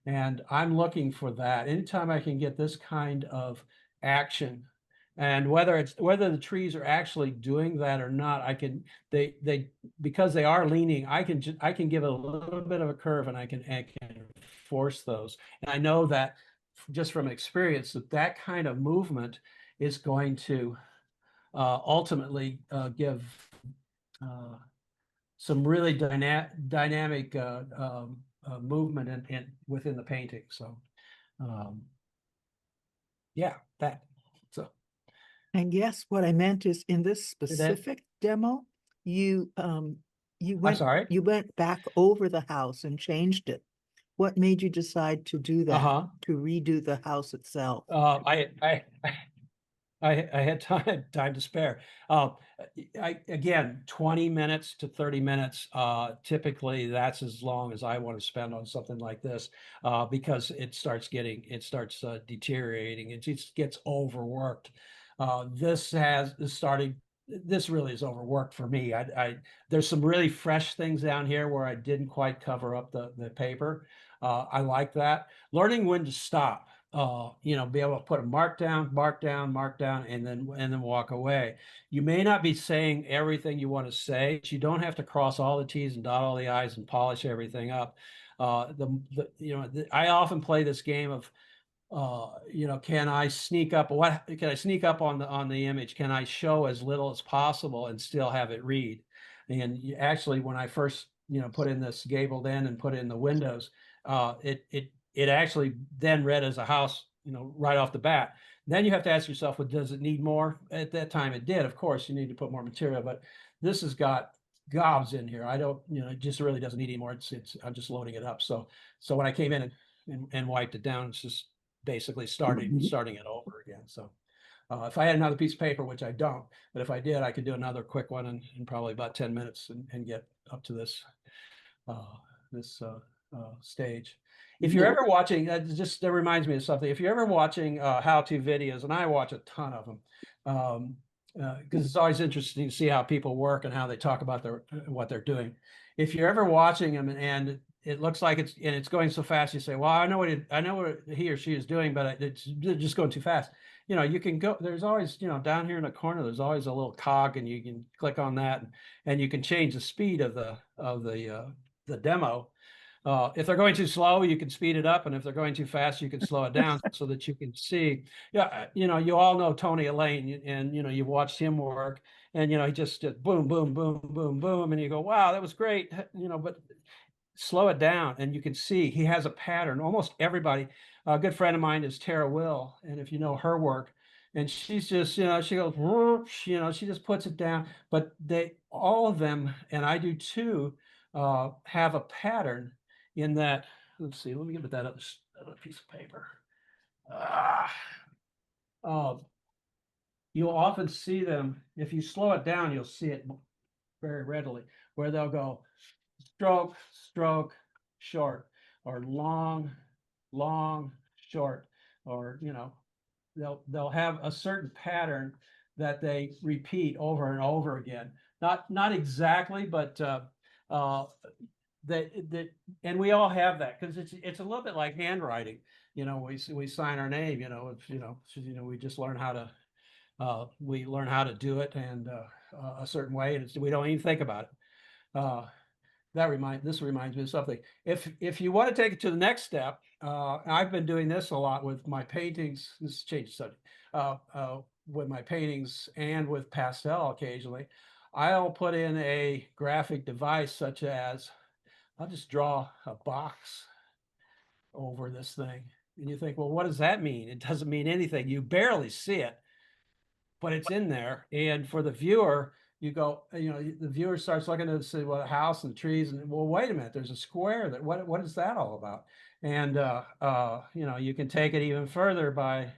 [SPEAKER 3] and I'm looking for that. Anytime I can get this kind of action, And whether the trees are actually doing that or not, they because they are leaning, I can give a little bit of a curve, and I can force those. And I know that just from experience that kind of movement is going to ultimately give some really dynamic movement and within the painting. So yeah, that. So
[SPEAKER 4] And yes, what I meant is in this
[SPEAKER 3] that-
[SPEAKER 4] specific demo, you
[SPEAKER 3] I'm sorry.
[SPEAKER 4] you went back over the house and changed it. What made you decide to do that,
[SPEAKER 3] Uh-huh.
[SPEAKER 4] to redo the house itself?
[SPEAKER 3] I had time to spare. Again, 20 minutes to 30 minutes. Typically, that's as long as I want to spend on something like this, because it starts deteriorating. It just gets overworked. This really is overworked for me. There's some really fresh things down here where I didn't quite cover up the paper. I like that. Learning when to stop. Be able to put a mark down, and then walk away. You may not be saying everything you want to say, but you don't have to cross all the T's and dot all the I's and polish everything up. I often play this game of, can I sneak up on the image? Can I show as little as possible and still have it read? And actually, when I first, put in this gabled end and put in the windows, it actually then read as a house, right off the bat. Then you have to ask yourself, well, does it need more? At that time, it did. Of course, you need to put more material, but this has got gobs in here. I don't, it just really doesn't need any more. I'm just loading it up. So when I came in and wiped it down, it's just basically starting it over again. So if I had another piece of paper, which I don't, but if I did, I could do another quick one in probably about 10 minutes and get up to this stage. If you're ever watching, that reminds me of something. If you're ever watching how-to videos, and I watch a ton of them, because it's always interesting to see how people work and how they talk about what they're doing. If you're ever watching them and it looks like it's going so fast, you say, "Well, I know what he or she is doing, but it's just going too fast." You can go. There's always, down here in the corner, there's always a little cog, and you can click on that, and you can change the speed of the demo. If they're going too slow, you can speed it up, and if they're going too fast, you can slow it down so that you can see. Yeah, you all know Tony Elaine, and you've watched him work, and he just boom, boom, boom, boom, boom, and you go, wow, that was great, but slow it down, and you can see he has a pattern. Almost everybody. A good friend of mine is Tara Will, and if you know her work, and she's just, she goes, she just puts it down. But all of them, and I do too, have a pattern in that. Let's see. Let me get that other piece of paper. You'll often see them if you slow it down. You'll see it very readily, where they'll go stroke, stroke, short, or long, long, short, or they'll have a certain pattern that they repeat over and over again. Not exactly, but that and we all have that, because it's a little bit like handwriting. We sign our name. We just learn how to do it, and a certain way, and we don't even think about it. This reminds me of something. If you want to take it to the next step, I've been doing this a lot with my paintings. This changes subject. With my paintings and with pastel occasionally, I'll put in a graphic device such as, I'll just draw a box over this thing. And you think, well, what does that mean? It doesn't mean anything. You barely see it, but it's in there. And for the viewer, you go, the viewer starts looking at the well, house and trees, and well, wait a minute, there's a square. What is that all about? And you can take it even further by,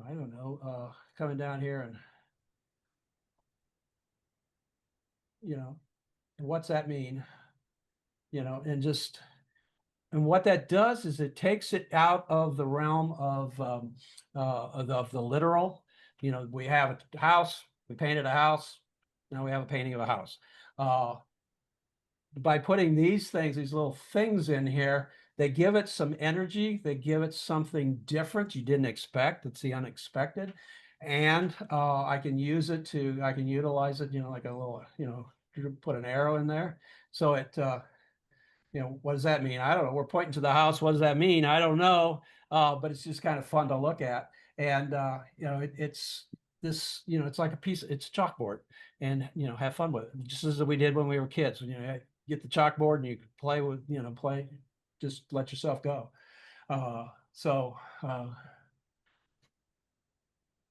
[SPEAKER 3] I don't know, coming down here and what's that mean? And what that does is it takes it out of the realm of the literal. We have a house, we painted a house, now we have a painting of a house. By putting these little things in here, they give it some energy, they give it something different you didn't expect. It's the unexpected. and I can utilize it, like a little, put an arrow in there. So it, what does that mean? I don't know. We're pointing to the house. What does that mean? I don't know. But it's just kind of fun to look at. And, it's this, it's like it's chalkboard, and, have fun with it. Just as we did when we were kids. Get the chalkboard and you could play with, just let yourself go. So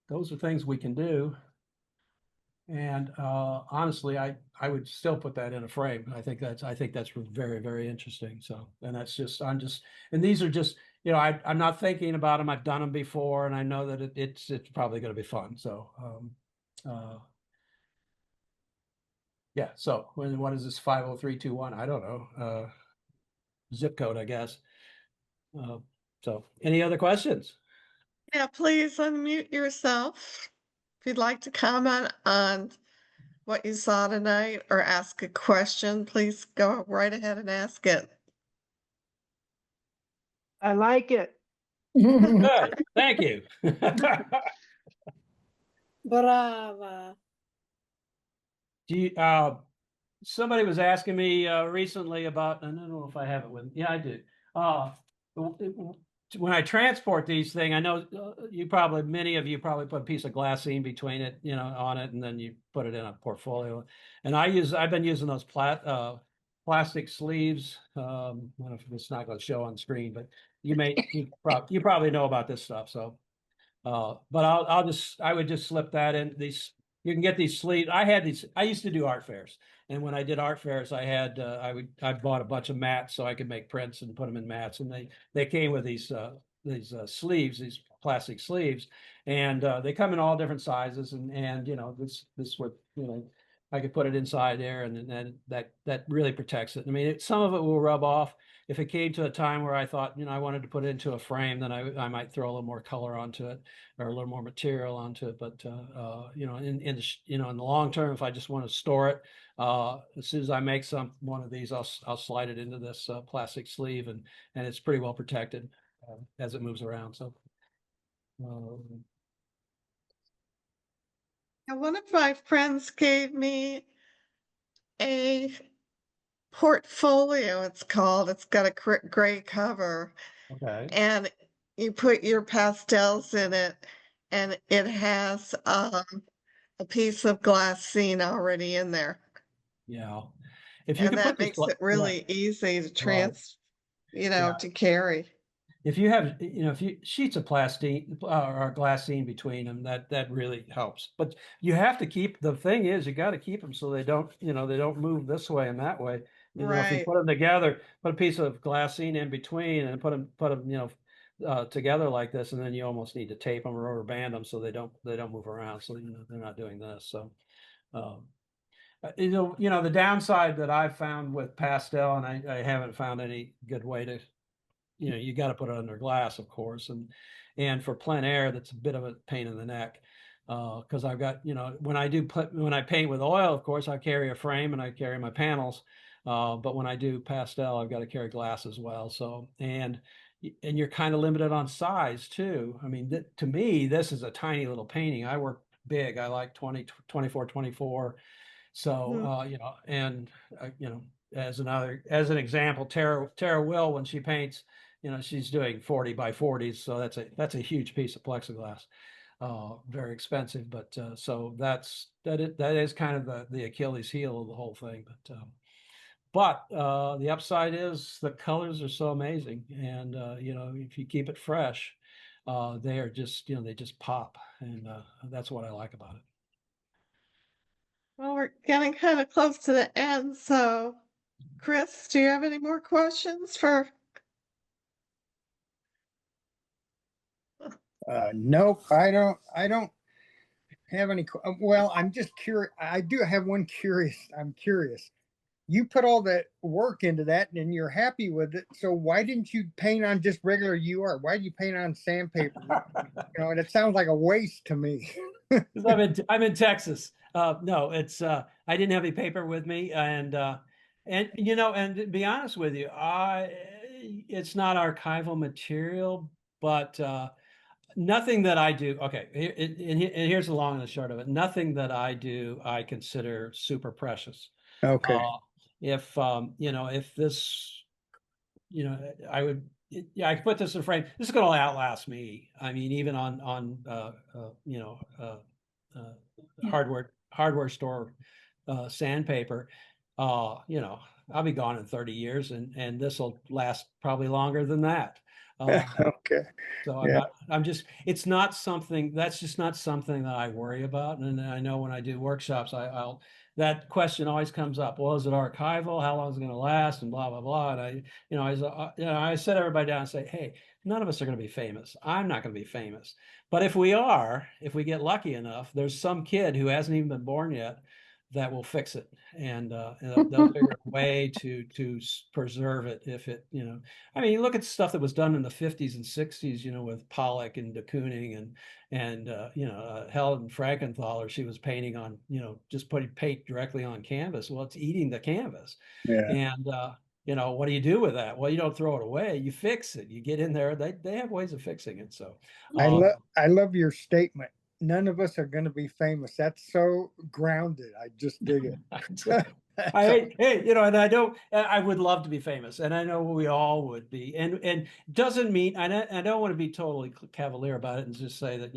[SPEAKER 3] those are things we can do. And honestly, I would still put that in a frame. I think that's very, very interesting. So, and and these are just, I'm not thinking about them. I've done them before, and I know that it's probably going to be fun. So, yeah. So what is this 50321? I don't know. Zip code, I guess. So any other questions?
[SPEAKER 2] Yeah, please unmute yourself if you'd like to comment on what you saw tonight or ask a question. Please go right ahead and ask it.
[SPEAKER 5] I like it.
[SPEAKER 3] Good. Thank you.
[SPEAKER 5] Brava.
[SPEAKER 3] Do you, somebody was asking me recently about, and I don't know if I have it with me. Yeah, I do. When I transport these things, I know many of you probably put a piece of glassine between it, on it, and then you put it in a portfolio. And I've been using those plastic sleeves. I don't know if it's not going to show on screen, but you probably know about this stuff. So, but I would just slip that in these. You can get these sleeves. I used to do art fairs, and when I did art fairs, I bought a bunch of mats so I could make prints and put them in mats, and they came with these sleeves, these plastic sleeves, and they come in all different sizes, and this would, I could put it inside there, and then that really protects it. I mean, some of it will rub off. If it came to a time where I thought, I wanted to put it into a frame, then I might throw a little more color onto it or a little more material onto it. But in the long term, if I just want to store it, as soon as I make one of these, I'll slide it into this plastic sleeve, and it's pretty well protected as it moves around. So.
[SPEAKER 2] And one of my friends gave me a portfolio, it's called. It's got a gray cover,
[SPEAKER 3] Okay.
[SPEAKER 2] and you put your pastels in it, and it has a piece of glassine already in there.
[SPEAKER 3] Yeah. If you
[SPEAKER 2] And
[SPEAKER 3] could put
[SPEAKER 2] that
[SPEAKER 3] this,
[SPEAKER 2] makes it really easy to
[SPEAKER 3] Yeah.
[SPEAKER 2] to carry.
[SPEAKER 3] If you have, sheets of plastic or glassine between them, that really helps. But you have to the thing is, you got to keep them so they don't, they don't move this way and that way. If you
[SPEAKER 2] Right.
[SPEAKER 3] put them together, put a piece of glassine in between and put them, together like this, and then you almost need to tape them or rubber band them so they don't move around. So, they're not doing this. So, the downside that I've found with pastel, and I haven't found any good way to, you got to put it under glass, of course, and for plein air, that's a bit of a pain in the neck, because I've got, when I paint with oil, of course, I carry a frame and I carry my panels, but when I do pastel, I've got to carry glass as well. So, and you're kind of limited on size too. I mean, to me, this is a tiny little painting. I work big. I like 20, 24, 24. So, as an example, Tara Will, when she paints, she's doing 40 by 40s. So that's a huge piece of plexiglass, very expensive. But so that is kind of the Achilles heel of the whole thing. But the upside is the colors are so amazing, and if you keep it fresh, they are just they just pop, and that's what I like about it.
[SPEAKER 2] Well, we're getting kind of close to the end, so Chris, do you have any more questions for?
[SPEAKER 1] Nope, I don't have any. Well, I'm just curious. I do have one curious. I'm curious. You put all that work into that and you're happy with it. So why didn't you paint on just regular UR? Why did you paint on sandpaper? And it sounds like a waste to me.
[SPEAKER 3] I'm in Texas. No, it's I didn't have any paper with me, and to be honest with you, it's not archival material, but nothing that I do. Okay, and here's the long and the short of it. Nothing that I do I consider super precious.
[SPEAKER 1] Okay.
[SPEAKER 3] If if this, I would, yeah, I could put this in frame. This is going to outlast me. I mean, even on uh, hardware store sandpaper, I'll be gone in 30 years, and this will last probably longer than that.
[SPEAKER 1] Okay.
[SPEAKER 3] So
[SPEAKER 1] Yeah.
[SPEAKER 3] it's not something, that's just not something that I worry about. And I know when I do workshops, that question always comes up. Well, is it archival? How long is it going to last? And blah, blah, blah. And I set everybody down and say, hey, none of us are going to be famous. I'm not going to be famous. But if we get lucky enough, there's some kid who hasn't even been born yet that will fix it. And they'll figure a way to preserve it if it, I mean, you look at stuff that was done in the 50s and 60s, with Pollock and de Kooning and Helen Frankenthaler. She was painting on, just putting paint directly on canvas. Well, it's eating the canvas.
[SPEAKER 1] Yeah.
[SPEAKER 3] And what do you do with that? Well, you don't throw it away. You fix it. You get in there. They have ways of fixing it. So
[SPEAKER 1] I love your statement. None of us are going to be famous. That's so grounded. I just dig it.
[SPEAKER 3] and I would love to be famous, and I know we all would be, and doesn't mean, I don't want to be totally cavalier about it and just say that,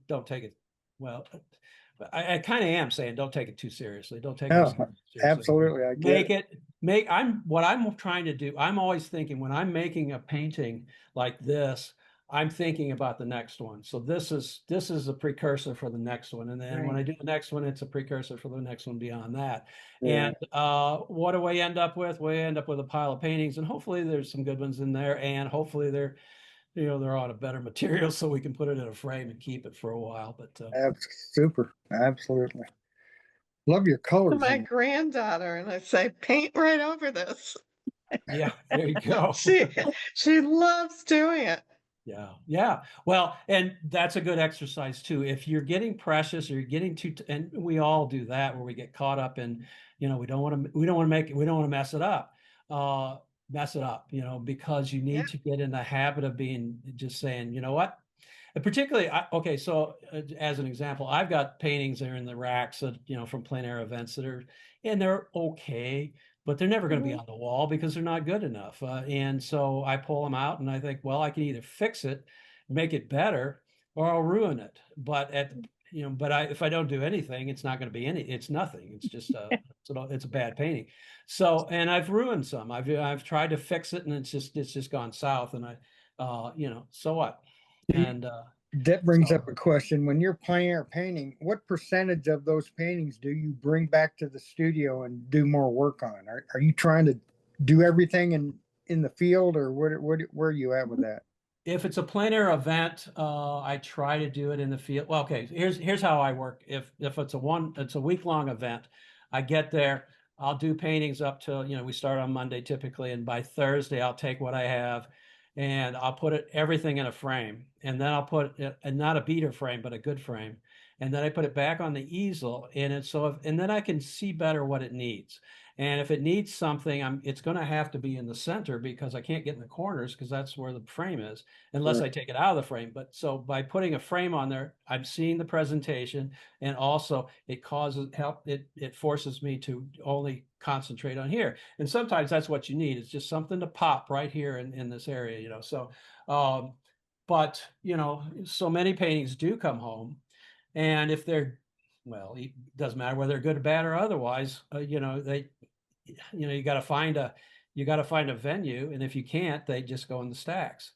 [SPEAKER 3] don't take it. Well, I kind of am saying don't take it too seriously. Don't take it seriously.
[SPEAKER 1] Absolutely. I get
[SPEAKER 3] What I'm trying to do. I'm always thinking when I'm making a painting like this, I'm thinking about the next one. So this is a precursor for the next one. And then when I do the next one, it's a precursor for the next one beyond that.
[SPEAKER 1] Yeah.
[SPEAKER 3] And what do we end up with? We end up with a pile of paintings, and hopefully there's some good ones in there. And hopefully they're on a better material so we can put it in a frame and keep it for a while. But
[SPEAKER 1] super. Absolutely. Love your
[SPEAKER 2] To
[SPEAKER 1] colors.
[SPEAKER 2] my granddaughter, and I say, paint right over this.
[SPEAKER 3] yeah, there you go.
[SPEAKER 2] She loves doing it.
[SPEAKER 3] Yeah. Yeah. Well, and that's a good exercise too. If you're getting precious or you're getting too, and we all do that where we get caught up in, we don't want to mess it up, because you need to get in the habit of just saying, you know what? And particularly, okay, so as an example, I've got paintings that are in the racks that, from plein air events and they're okay, but they're never going to be on the wall because they're not good enough. And so I pull them out and I think, well, I can either fix it, make it better, or I'll ruin it. But if I don't do anything, it's not going to be it's nothing. It's just it's a bad painting. So, and I've ruined some. I've tried to fix it and it's just gone south. And so what? And
[SPEAKER 1] that brings up a question. When you're plein air painting, what percentage of those paintings do you bring back to the studio and do more work on? Are you trying to do everything in the field, or where are you at with that?
[SPEAKER 3] If it's a plein air event, I try to do it in the field. Well, okay, here's how I work. If it's a week-long event, I get there, I'll do paintings up till, we start on Monday typically, and by Thursday I'll take what I have and I'll put everything in a frame, and then I'll put and not a beater frame, but a good frame. And then I put it back on the easel, and and then I can see better what it needs. And if it needs something, it's going to have to be in the center because I can't get in the corners because that's where the frame is, unless I take it out of the frame. But so by putting a frame on there, I'm seeing the presentation, and also it forces me to only concentrate on here. And sometimes that's what you need. It's just something to pop right here in this area, So, but so many paintings do come home, and if they're, well, it doesn't matter whether they're good or bad or otherwise, you got to find a venue, and if you can't, they just go in the stacks.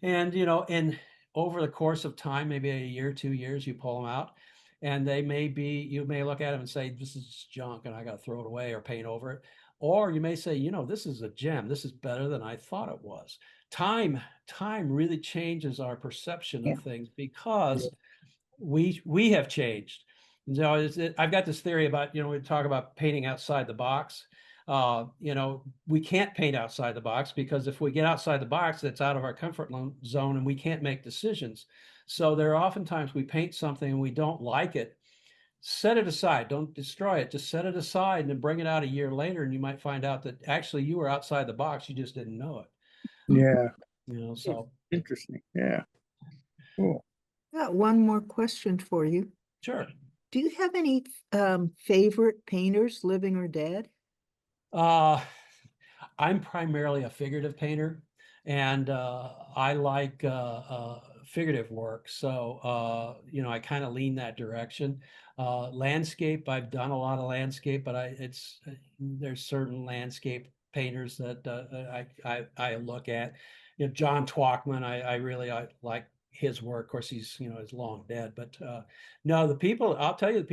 [SPEAKER 3] And and over the course of time, maybe a year, 2 years, you pull them out, and you may look at them and say, this is junk and I got to throw it away or paint over it. Or you may say, this is a gem. This is better than I thought it was. Time really changes our perception of things because we have changed. I've got this theory about, we talk about painting outside the box. We can't paint outside the box because if we get outside the box, it's out of our comfort zone and we can't make decisions. So there are oftentimes we paint something and we don't like it. Set it aside. Don't destroy it. Just set it aside and then bring it out a year later, and you might find out that actually you were outside the box. You just didn't know it.
[SPEAKER 1] Yeah.
[SPEAKER 3] So
[SPEAKER 1] interesting. Yeah. Cool.
[SPEAKER 4] Got one more question for you.
[SPEAKER 3] Sure.
[SPEAKER 4] Do you have any favorite painters, living or dead?
[SPEAKER 3] I'm primarily a figurative painter, and I like figurative work. So, I kind of lean that direction. Landscape, I've done a lot of landscape, but there's certain landscape painters that I look at. John Twachtman, I like his work. Of course, he's long dead, but no, I'll tell you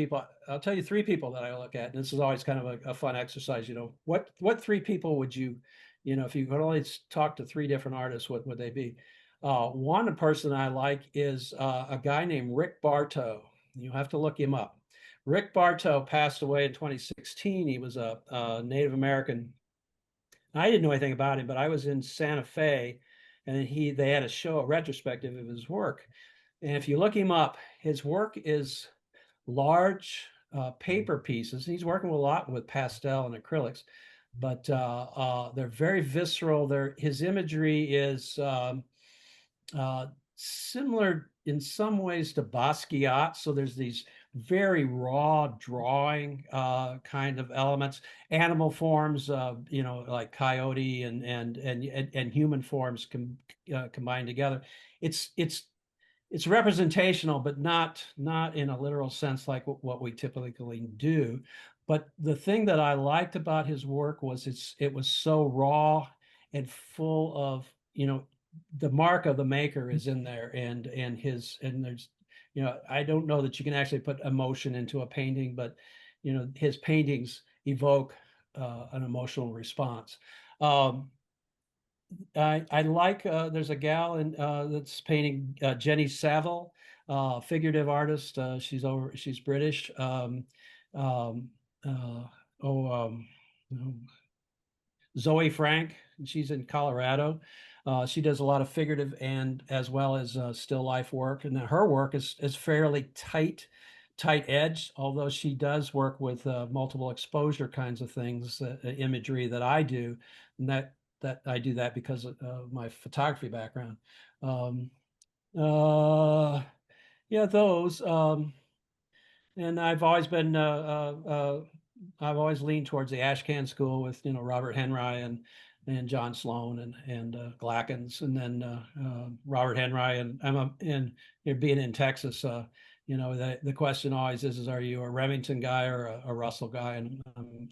[SPEAKER 3] three people that I look at, and this is always kind of a fun exercise. What three people would you, if you could only talk to three different artists, what would they be? One person I like is a guy named Rick Bartow. You have to look him up. Rick Bartow passed away in 2016. He was a Native American. I didn't know anything about him, but I was in Santa Fe, and they had a retrospective of his work. And if you look him up, his work is large paper pieces. He's working a lot with pastel and acrylics, but they're very visceral. His imagery is similar in some ways to Basquiat. So there's these very raw drawing kind of elements, animal forms, like coyote and human forms combined together. It's representational, but not in a literal sense like what we typically do. But the thing that I liked about his work was it was so raw and full of, the mark of the maker is in there, and there's, I don't know that you can actually put emotion into a painting, but his paintings evoke an emotional response. I like there's a gal that's painting, Jenny Saville, figurative artist. She's British. Um, uh, oh, Zoe Frank, she's in Colorado. She does a lot of figurative and as well as still life work, and her work is fairly tight edge, although she does work with multiple exposure kinds of things, imagery that I do, and that I do that because of my photography background. Um, yeah, those. And I've always leaned towards the Ashcan school with Robert Henry and John Sloan and Glackens, and then Robert Henry, and being in Texas, the question always is are you a Remington guy or a Russell guy? And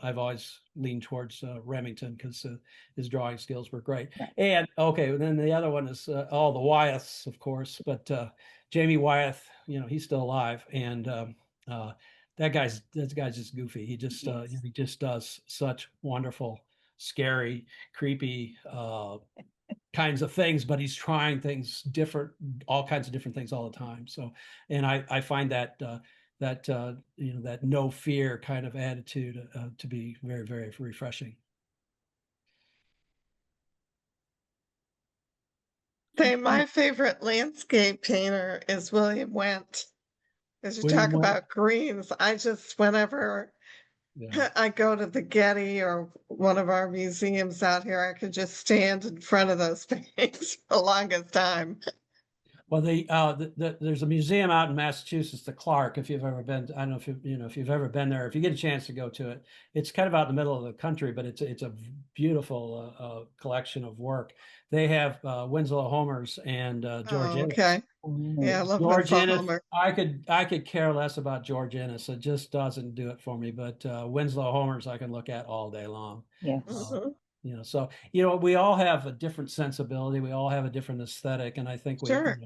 [SPEAKER 3] I've always leaned towards Remington because his drawing skills were great. And okay, then the other one is all the Wyeths, of course, but Jamie Wyeth, he's still alive, and that guy's just goofy. He just does such wonderful, scary, creepy kinds of things, but he's trying things different, all kinds of different things all the time. So, and I find that that no fear kind of attitude to be very, very refreshing.
[SPEAKER 2] My favorite landscape painter is William Wendt. As you
[SPEAKER 3] William
[SPEAKER 2] talk
[SPEAKER 3] Wendt?
[SPEAKER 2] about greens, whenever
[SPEAKER 3] Yeah.
[SPEAKER 2] I go to the Getty or one of our museums out here, I could just stand in front of those paintings for the longest time.
[SPEAKER 3] Well, there's a museum out in Massachusetts, the Clark. If you've ever been, I don't know if you've ever been there. If you get a chance to go to it, it's kind of out in the middle of the country, but it's a beautiful collection of work. They have Winslow Homers and George
[SPEAKER 2] Oh,
[SPEAKER 3] Ennis.
[SPEAKER 2] okay. Yeah, I love
[SPEAKER 3] George
[SPEAKER 2] Winslow
[SPEAKER 3] Ennis,
[SPEAKER 2] Homer.
[SPEAKER 3] I could care less about George Ennis. It just doesn't do it for me. But Winslow Homers I can look at all day long.
[SPEAKER 6] Yes.
[SPEAKER 2] Mhm.
[SPEAKER 3] So we all have a different sensibility. We all have a different aesthetic, and I think
[SPEAKER 2] Sure.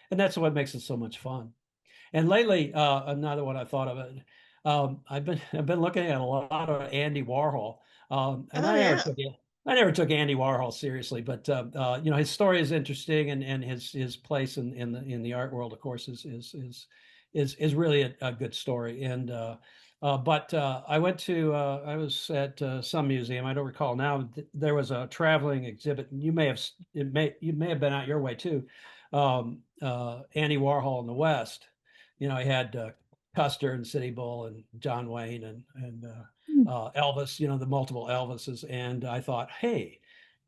[SPEAKER 3] and that's what makes it so much fun. And lately, another one I thought of it. I've been looking at a lot of Andy Warhol, and
[SPEAKER 2] Oh, yeah.
[SPEAKER 3] I never took Andy Warhol seriously, but his story is interesting, and his place in the art world, of course, is really a good story. And but I was at some museum. I don't recall now. There was a traveling exhibit. And you may have been out your way too. Andy Warhol in the West. He had Custer and City Bull and John Wayne and Elvis. The multiple Elvises. And I thought, hey,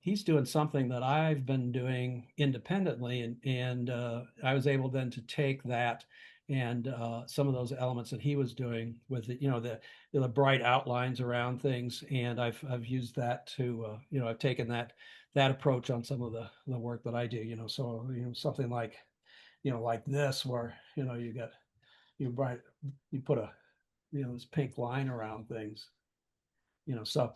[SPEAKER 3] he's doing something that I've been doing independently, and I was able then to take that and some of those elements that he was doing with the, the bright outlines around things, and I've used that to I've taken that approach on some of the work that I do. So something like like this, where you got you put a this pink line around things. So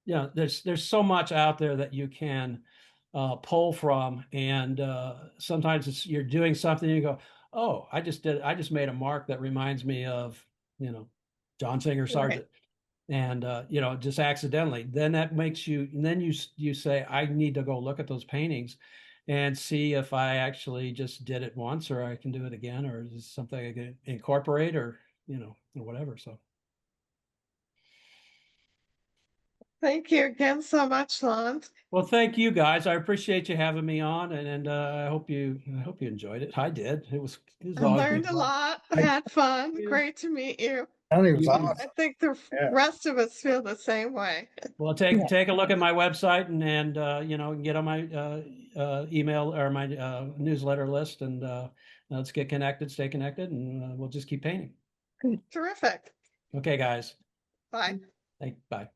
[SPEAKER 3] there's so much out there that you can pull from, and sometimes you're doing something and you go, oh, I just made a mark that reminds me of John Singer Sargent, and just accidentally. Then that makes you, and then you say, I need to go look at those paintings and see if I actually just did it once, or I can do it again, or is this something I can incorporate, or or whatever. So
[SPEAKER 2] Thank you again so much, Lon.
[SPEAKER 3] well, thank you guys. I appreciate you having me on, and I hope you enjoyed it. I did. It was
[SPEAKER 2] I
[SPEAKER 3] all
[SPEAKER 2] learned
[SPEAKER 3] good
[SPEAKER 2] a
[SPEAKER 3] fun.
[SPEAKER 2] lot, had fun. Great to meet you.
[SPEAKER 1] I think it was
[SPEAKER 3] You-
[SPEAKER 2] I
[SPEAKER 1] awesome.
[SPEAKER 2] think the
[SPEAKER 1] Yeah.
[SPEAKER 2] rest of us feel the same way.
[SPEAKER 3] Well, take a look at my website, and get on my email or my newsletter list, and let's get connected, stay connected, and we'll just keep painting.
[SPEAKER 2] Terrific.
[SPEAKER 3] Okay, guys.
[SPEAKER 2] Bye.
[SPEAKER 3] Bye.